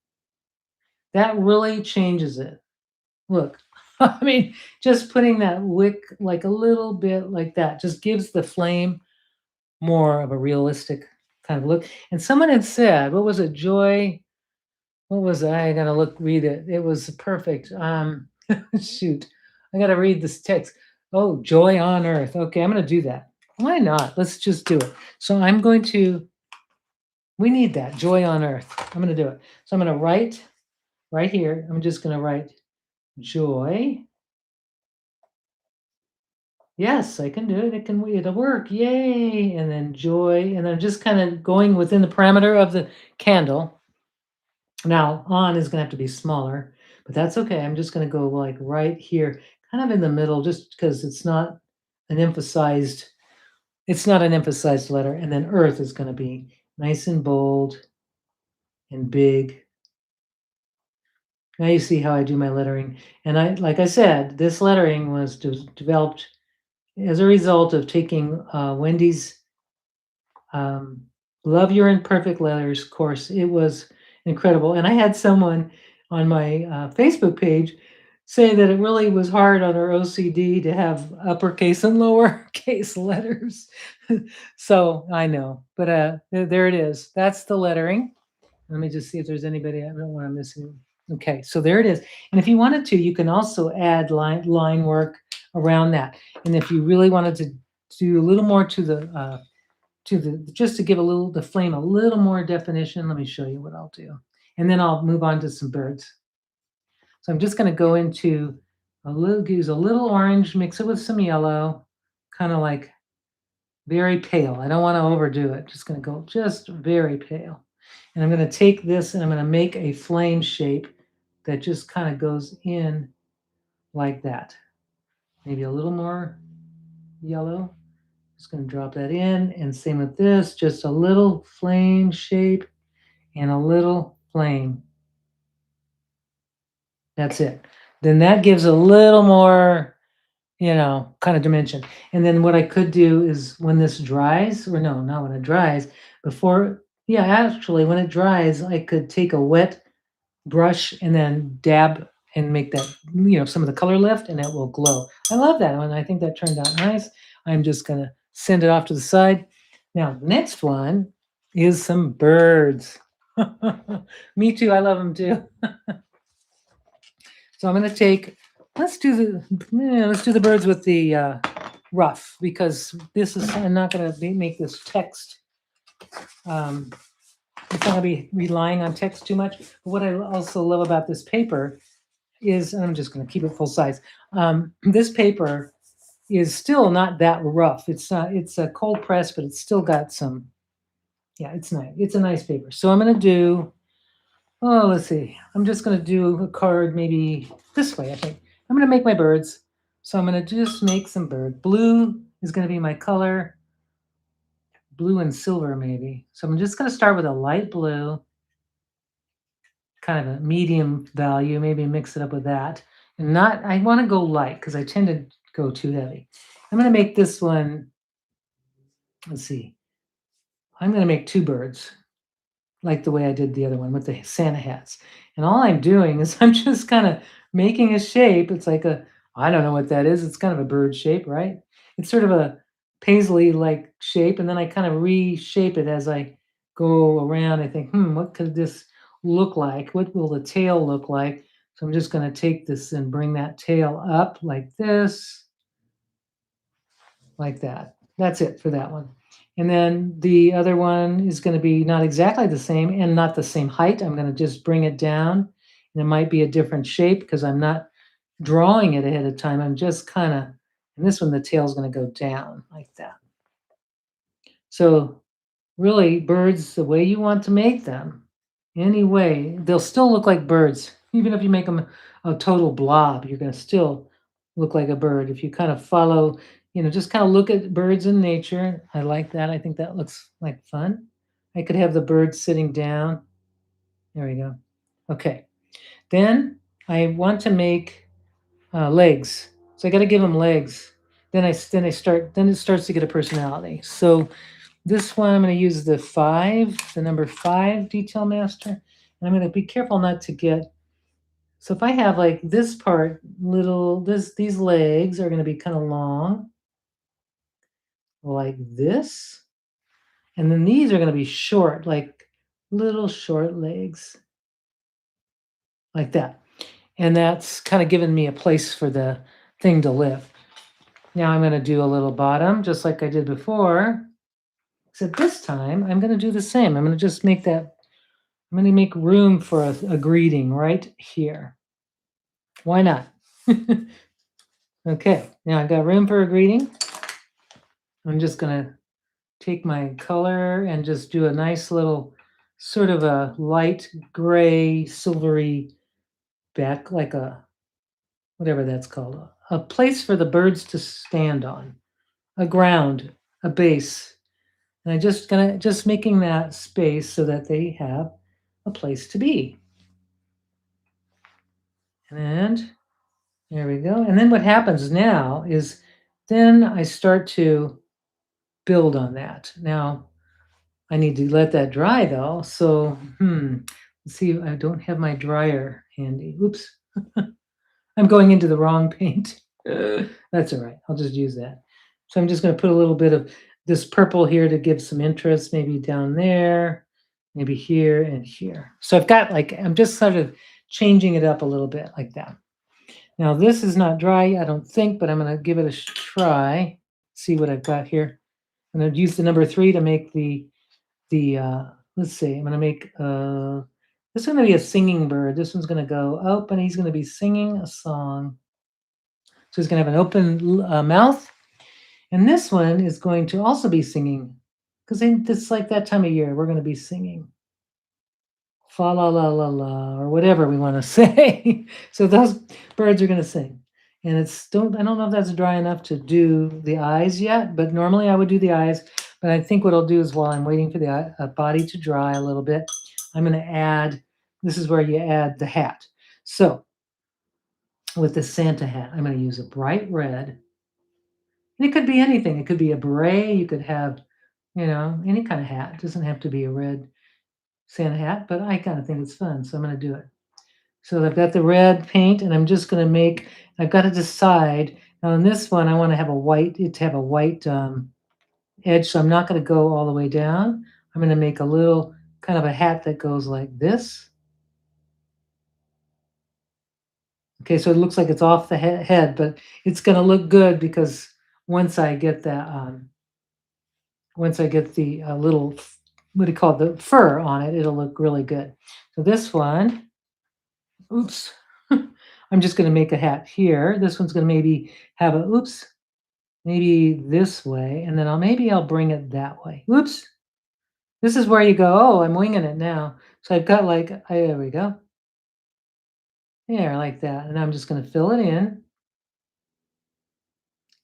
That really changes it. Look, I mean, just putting that wick like a little bit like that just gives the flame more of a realistic kind of look. And someone had said, what was it, Joy? What was it? I gotta read it. It was perfect. Shoot, I gotta read this text. Oh, joy on earth. Okay, I'm gonna do that. Why not? Let's just do it. So I'm going to. We need that joy on earth. I'm gonna do it. So I'm gonna write right here. I'm just gonna write joy. Yes, I can do it. It'll work. Yay! And then joy, and I'm just kind of going within the parameter of the candle. Now, on is gonna have to be smaller, but that's okay. I'm just gonna go like right here, kind of in the middle, just because an emphasized, it's not an emphasized letter. And then earth is gonna be nice and bold and big. Now you see how I do my lettering. And like I said, this lettering was developed as a result of taking Wendy's um, Love Your Imperfect Letters course. It was incredible. And I had someone on my Facebook page say that it really was hard on her OCD to have uppercase and lowercase letters. So I know, but there it is. That's the lettering. Let me just see if there's anybody. I don't want to miss any. Okay, so there it is. And if you wanted to, you can also add line work around that. And if you really wanted to do a little more to just to give the flame a little more definition, let me show you what I'll do. And then I'll move on to some birds. So I'm just going to go into use a little orange, mix it with some yellow, kind of like very pale. I don't want to overdo it. Just going to go just very pale. And I'm going to take this and I'm going to make a flame shape that just kind of goes in like that. Maybe a little more yellow. Just going to drop that in, and same with this, just a little flame shape and a little flame. That's it. Then that gives a little more, kind of dimension. And then what I could do is when this dries, or no, not when it dries, actually when it dries, I could take a wet brush and then dab and make that, some of the color lift, and it will glow. I love that one. I think that turned out nice. I'm just going to send it off to the side. Now, the next one is some birds. Me too. I love them too. So I'm going to let's do the birds with the rough, because I'm not going to make this text. It's not going to be relying on text too much. But what I also love about this paper is, and I'm just going to keep it full size. This paper is still not that rough. It's a cold press, but it's still got some. Yeah, it's nice. It's a nice paper. So I'm going to do. Oh, let's see. I'm just going to do a card maybe this way. I think I'm going to make my birds. So I'm going to just make some bird. Blue is going to be my color. Blue and silver maybe. So I'm just going to start with a light blue, kind of a medium value, maybe mix it up with that. And I want to go light because I tend to go too heavy. I'm going to make this one, let's see. I'm going to make 2 birds, like the way I did the other one with the Santa hats. And all I'm doing is I'm just kind of making a shape. It's like I don't know what that is. It's kind of a bird shape, right? It's sort of a paisley-like shape, and then I kind of reshape it as I go around, I think, what could this look like? What will the tail look like? So I'm just going to take this and bring that tail up like this, like that. That's it for that one. And then the other one is going to be not exactly the same and not the same height. I'm going to just bring it down. And it might be a different shape because I'm not drawing it ahead of time. I'm just kind of, and this one, the tail's going to go down like that. So really, birds, the way you want to make them, any way, they'll still look like birds. Even if you make them a total blob, you're going to still look like a bird. If you kind of follow, just kind of look at birds in nature. I like that. I think that looks like fun. I could have the bird sitting down. There we go. Okay. Then I want to make legs. So I got to give them legs. Then it starts to get a personality. So this one, I'm going to use the number 5 detail master. And I'm going to be careful not to get, so if I have like this part, these legs are going to be kind of long, like this. And then these are going to be short, like little short legs, like that. And that's kind of giving me a place for the thing to live. Now I'm going to do a little bottom, just like I did before. Except this time, I'm going to do the same. I'm going to just make that, I'm going to make room for a greeting right here. Why not? Okay, now I've got room for a greeting. I'm just going to take my color and just do a nice little sort of a light gray, silvery back, like a, whatever that's called, a place for the birds to stand on, a ground, a base. And just making that space so that they have a place to be. And there we go. And then what happens now is then I start to build on that. Now I need to let that dry though. So, let's see, I don't have my dryer handy. Oops. I'm going into the wrong paint. That's all right. I'll just use that. So I'm just going to put a little bit of this purple here to give some interest, maybe down there, maybe here and here. So I've got I'm just sort of changing it up a little bit like that. Now this is not dry, I don't think, but I'm going to give it a try. See what I've got here. I'm going to use the number 3 to make let's see, I'm going to make, this is going to be a singing bird. This one's going to go up and he's going to be singing a song. So he's going to have an open mouth. And this one is going to also be singing because it's like that time of year. We're going to be singing. Fa la la la la, or whatever we want to say. So those birds are going to sing. And I don't know if that's dry enough to do the eyes yet, but normally I would do the eyes. But I think what I'll do is while I'm waiting for the body to dry a little bit, I'm going to add, this is where you add the hat. So with the Santa hat, I'm going to use a bright red. And it could be anything. It could be a beret. You could have, any kind of hat. It doesn't have to be a red Santa hat, but I kind of think it's fun, so I'm going to do it. So I've got the red paint, and I'm just going to I've got to decide. Now in this one, I want to have a white edge, so I'm not going to go all the way down. I'm going to make a little kind of a hat that goes like this. Okay, so it looks like it's off the head, but it's going to look good because once I get that, once I get the little, what do you call it, the fur on it, it'll look really good. So this one, oops, I'm just going to make a hat here. This one's going to maybe have maybe this way, and then I'll bring it that way. Oops, this is where you go, oh, I'm winging it now. So I've got there we go. There, like that. And I'm just going to fill it in.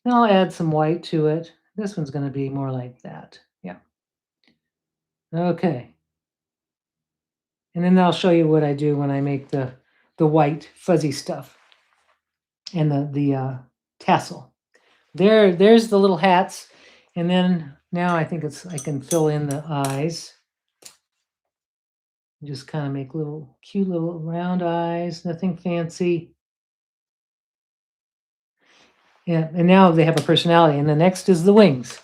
And I'll add some white to it. This one's going to be more like that. Yeah. Okay. And then I'll show you what I do when I make the white fuzzy stuff and the tassel. There's the little hats. And then now I think I can fill in the eyes. Just kind of make cute little round eyes, nothing fancy. Yeah, and now they have a personality. And the next is the wings.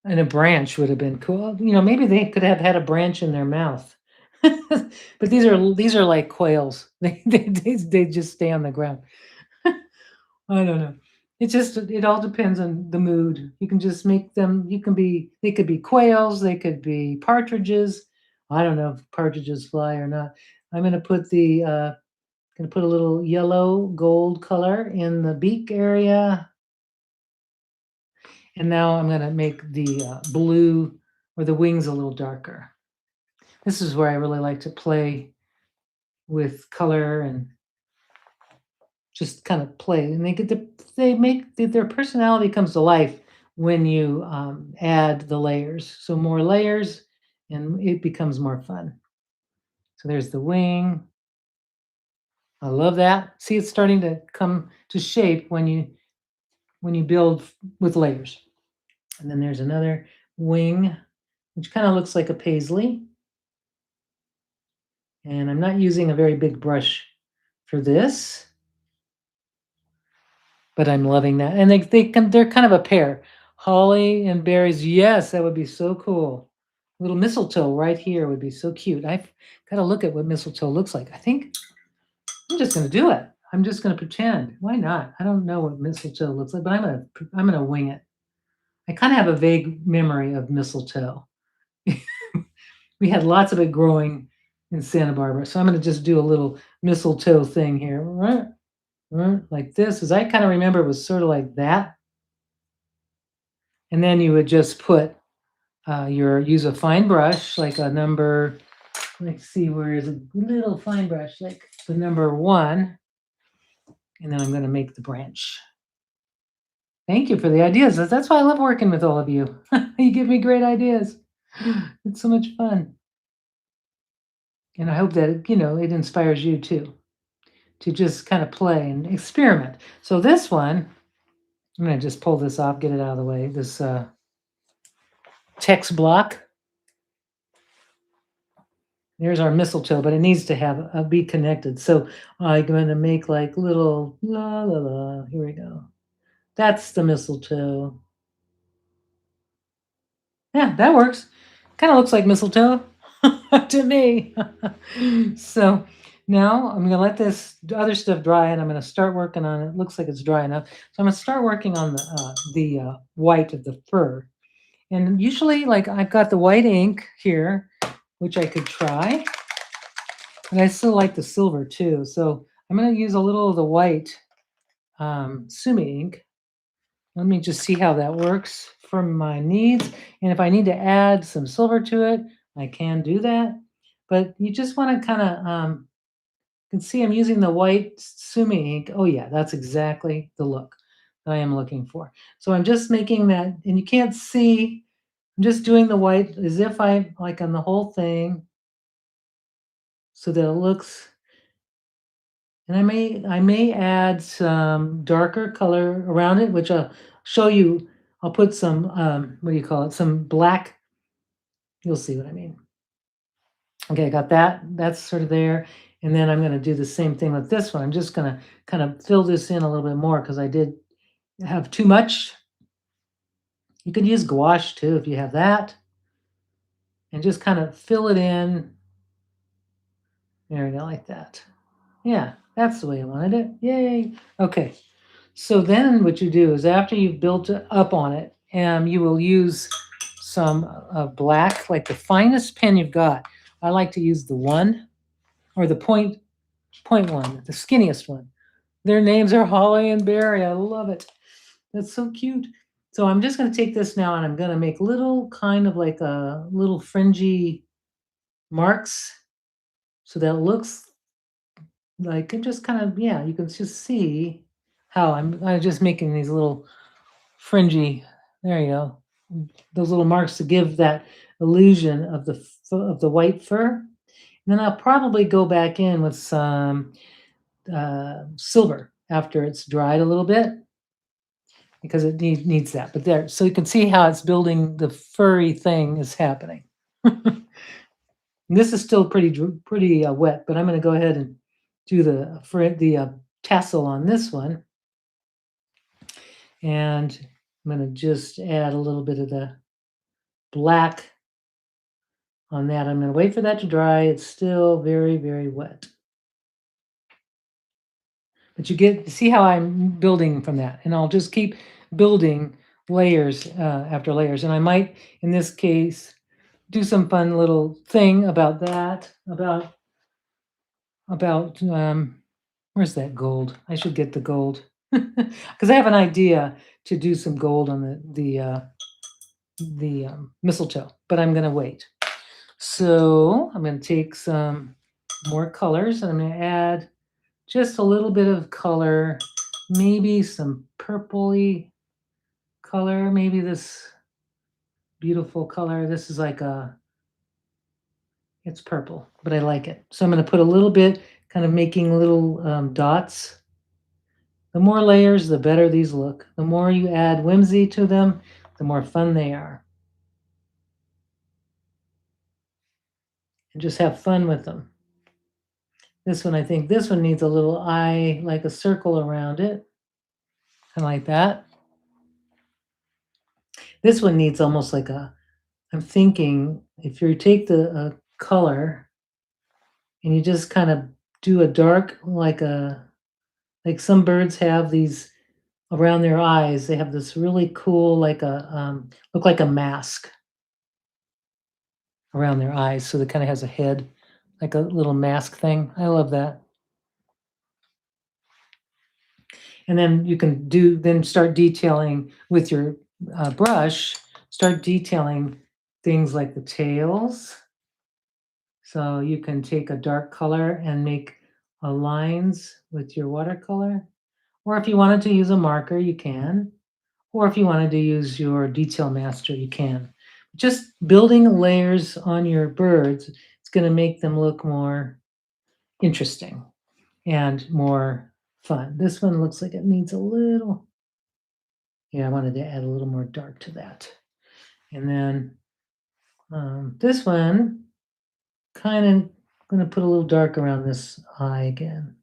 And a branch would have been cool. Maybe they could have had a branch in their mouth. But these are like quails. They just stay on the ground. I don't know. It all depends on the mood. You can just make them. They could be quails. They could be partridges. I don't know if partridges fly or not. I'm gonna put a little yellow gold color in the beak area, and now I'm gonna make the blue or the wings a little darker. This is where I really like to play with color and just kind of play, and they make their personality comes to life when you add the layers. So more layers, and it becomes more fun. So there's the wing. I love that. See, it's starting to come to shape when you build with layers. And then there's another wing, which kind of looks like a paisley. And I'm not using a very big brush for this, but I'm loving that. And they're kind of a pair. Holly and berries. Yes, that would be so cool. Little mistletoe right here would be so cute. I've got to look at what mistletoe looks like. I think I'm just going to do it. I'm just going to pretend. Why not? I don't know what mistletoe looks like, but I'm going to wing it. I kind of have a vague memory of mistletoe. We had lots of it growing in Santa Barbara, so I'm going to just do a little mistletoe thing here, like this. As I kind of remember, it was sort of like that, and then you would just put use a fine brush, like a number. Let's see, where is a little fine brush, like the number 1, and then I'm going to make the branch. Thank you for the ideas. That's why I love working with all of you. You give me great ideas. It's so much fun. And I hope that, it inspires you too, to just kind of play and experiment. So this one, I'm going to just pull this off, get it out of the way. This text block. There's our mistletoe, but it needs to have be connected. So I'm going to make like little la la la. Here we go. That's the mistletoe. Yeah, that works. Kind of looks like mistletoe to me. So now I'm going to let this other stuff dry, and I'm going to start working on it. It looks like it's dry enough. So I'm going to start working on the white of the fur. And usually, like, I've got the white ink here, which I could try. And I still like the silver too. So I'm going to use a little of the white sumi ink. Let me just see how that works for my needs. And if I need to add some silver to it, I can do that. But you just want to kind of, you can see I'm using the white sumi ink. Oh yeah, that's exactly the look that I am looking for. So I'm just making that, and you can't see, I'm just doing the white as if I, like on the whole thing, so that it looks, and I may add some darker color around it, which I'll show you. I'll put some, what do you call it? Some black. You'll see what I mean. Okay, I got that. That's sort of there. And then I'm going to do the same thing with this one. I'm just going to kind of fill this in a little bit more because I did have too much. You can use gouache too if you have that. And just kind of fill it in. There we go, like that. Yeah, that's the way I wanted it. Yay. Okay. So then what you do is after you've built it up on it, you will use some black, like the finest pen you've got. I like to use the 1 or the point 1, the skinniest one. Their names are Holly and Berry. I love it. That's so cute. So I'm just going to take this now and I'm going to make little kind of like a little fringy marks so that it looks like it just kind of, yeah, you can just see how I'm just making these little fringy, there you go, those little marks to give that illusion of the white fur. And then I'll probably go back in with some silver after it's dried a little bit because it needs that. But there, so you can see how it's building, the furry thing is happening. This is still pretty wet, but I'm going to go ahead and do the tassel on this one. And I'm going to just add a little bit of the black on that. I'm going to wait for that to dry. It's still very, very wet. But you get see how I'm building from that, and I'll just keep building layers after layers. And I might, in this case, do some fun little thing about that. About where's that gold? I should get the gold because I have an idea to do some gold on the mistletoe, but I'm going to wait. So I'm going to take some more colors and I'm going to add just a little bit of color, maybe some purpley color, maybe this beautiful color. This is like it's purple, but I like it. So I'm going to put a little bit, kind of making little dots. The more layers, the better these look. The more you add whimsy to them, the more fun they are. And just have fun with them. This one, I think this one needs a little eye, like a circle around it. Kind of like that. This one needs almost like I'm thinking if you take the color and you just kind of do a dark, like some birds have these around their eyes, they have this really cool, like look like a mask around their eyes. So it kind of has a head, like a little mask thing. I love that. And then you can then start detailing with your brush, start detailing things like the tails. So you can take a dark color and make lines with your watercolor. Or if you wanted to use a marker, you can. Or if you wanted to use your detail master, you can. Just building layers on your birds, it's going to make them look more interesting and more fun. This one looks like it needs a little, yeah, I wanted to add a little more dark to that. And then this one, kind of going to put a little dark around this eye again.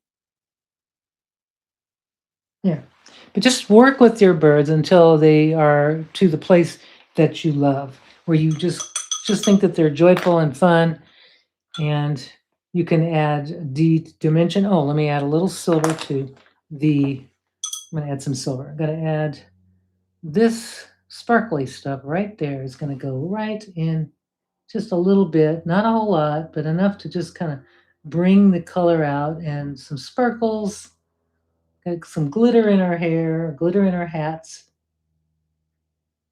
Yeah. But just work with your birds until they are to the place that you love, where you just think that they're joyful and fun, and you can add dimension. Oh, let me add a little silver to the. I'm going to add some silver. I'm going to add this sparkly stuff right there. Is going to go right in, just a little bit, not a whole lot, but enough to just kind of bring the color out, and some sparkles. Got some glitter in our hair, glitter in our hats.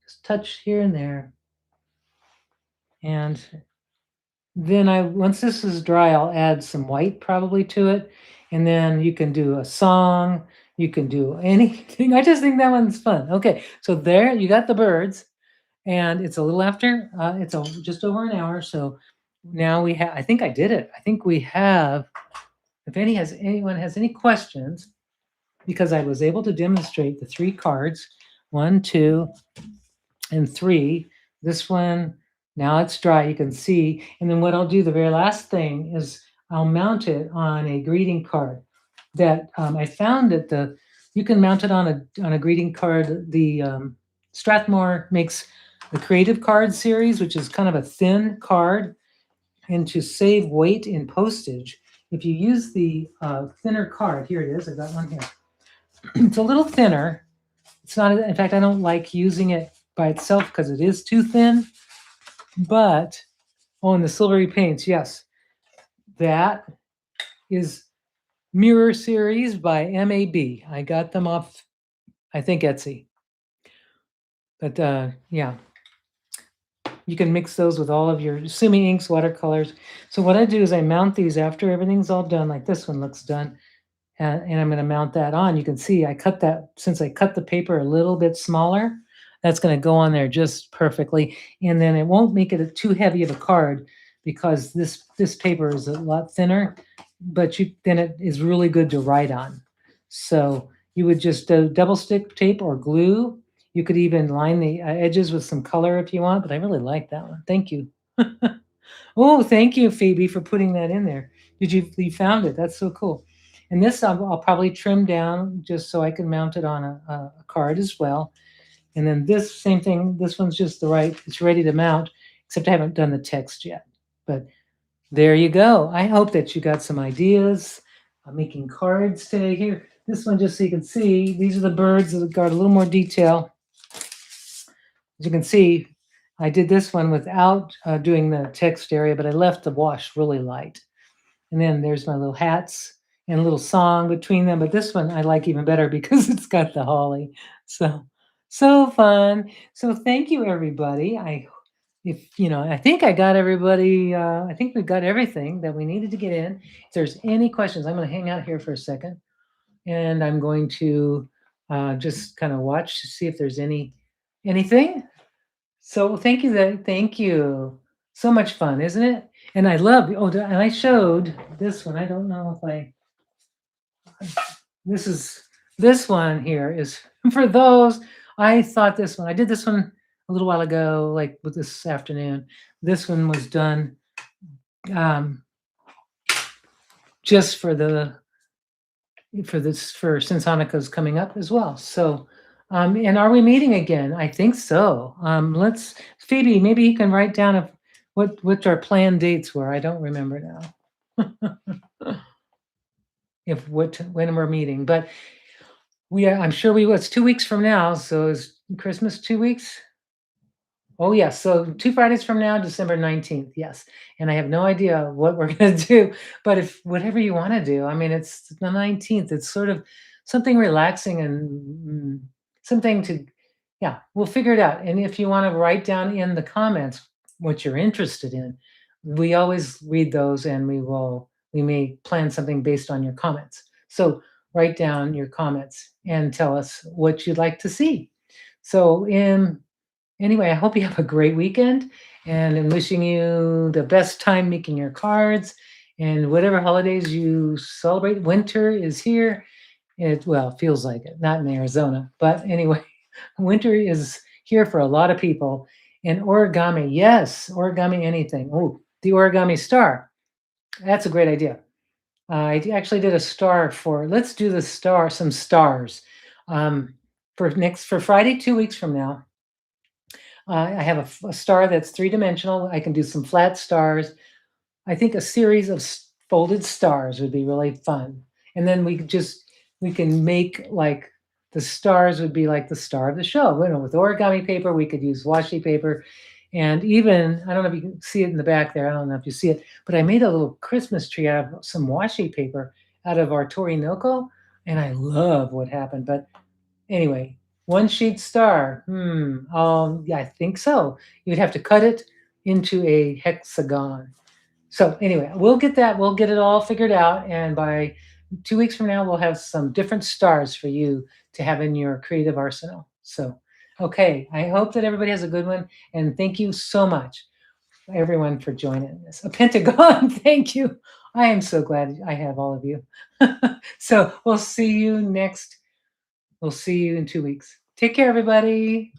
Just touch here and there. And then once this is dry, I'll add some white probably to it. And then you can do a song. You can do anything. I just think that one's fun. Okay, so there you got the birds. And it's a little after, it's just over an hour. So now we have, I think I did it. I think we have, if anyone has any questions, because I was able to demonstrate the 3 cards, 1, 2, and 3. This one, now it's dry, you can see. And then what I'll do, the very last thing is I'll mount it on a greeting card that I found that you can mount it on a greeting card. The Strathmore makes the Creative Card series, which is kind of a thin card. And to save weight in postage, if you use the thinner card, here it is, I've got one here. It's a little thinner. It's not, in fact, I don't like using it by itself because it is too thin. But, oh, and the silvery paints, yes. That is Mirror Series by MAB. I got them off, I think, Etsy. But yeah, you can mix those with all of your Sumi inks, watercolors. So what I do is I mount these after everything's all done, like this one looks done. And I'm going to mount that on. You can see I cut that, since I cut the paper a little bit smaller, that's going to go on there just perfectly. And then it won't make it too heavy of a card because this paper is a lot thinner, but then it is really good to write on. So you would just double stick tape or glue. You could even line the edges with some color if you want, but I really like that one. Thank you. Oh, thank you, Phoebe, for putting that in there. You found it? That's so cool. And this I'll probably trim down just so I can mount it on a card as well. And then this same thing, this one's just the right, it's ready to mount, except I haven't done the text yet. But there you go. I hope that you got some ideas. I'm making cards today here. This one, just so you can see, these are the birds that got a little more detail. As you can see, I did this one without doing the text area, but I left the wash really light. And then there's my little hats and a little song between them. But this one I like even better because it's got the holly. So, so fun. So thank you, everybody. I think I got everybody. I think we got everything that we needed to get in. If there's any questions, I'm going to hang out here for a second, and I'm going to just kind of watch to see if there's anything. So thank you. So much fun, isn't it? And I love. Oh, and I showed this one. I don't know if I. This is this one here is for those. I thought this one. I did this one a little while ago, like with this afternoon. This one was done um, just for since Hanukkah's coming up as well. So, and are we meeting again? I think so. Let's Phoebe. Maybe you can write down what our planned dates were. I don't remember now. If what when we're meeting, but I'm sure we will. It's 2 weeks from now. So is Christmas 2 weeks? Oh, yes. So 2 Fridays from now, December 19th. Yes. And I have no idea what we're going to do, but if whatever you want to do, I mean, it's the 19th. It's sort of something relaxing and something to, yeah, we'll figure it out. And if you want to write down in the comments what you're interested in, we always read those and we may plan something based on your comments. So write down your comments and tell us what you'd like to see. So anyway, I hope you have a great weekend, and I'm wishing you the best time making your cards and whatever holidays you celebrate. Winter is here. Well, feels like it, not in Arizona, but anyway, winter is here for a lot of people. And origami, yes, origami anything. Oh, the origami star. That's a great idea. I actually did a star let's do some stars. For Friday, 2 weeks from now. I have a star that's three-dimensional. I can do some flat stars. I think a series of folded stars would be really fun. And then we can make like the stars would be like the star of the show. With origami paper, we could use washi paper. And even, I don't know if you can see it in the back there. I don't know if you see it, but I made a little Christmas tree out of some washi paper out of our Torinoko. And I love what happened. But anyway, one sheet star. Yeah, I think so. You'd have to cut it into a hexagon. So anyway, we'll get that. We'll get it all figured out. And by 2 weeks from now, we'll have some different stars for you to have in your creative arsenal. So, okay, I hope that everybody has a good one. And thank you so much, everyone, for joining this. A pentagon, thank you. I am so glad I have all of you. So we'll see you in 2 weeks. Take care, everybody.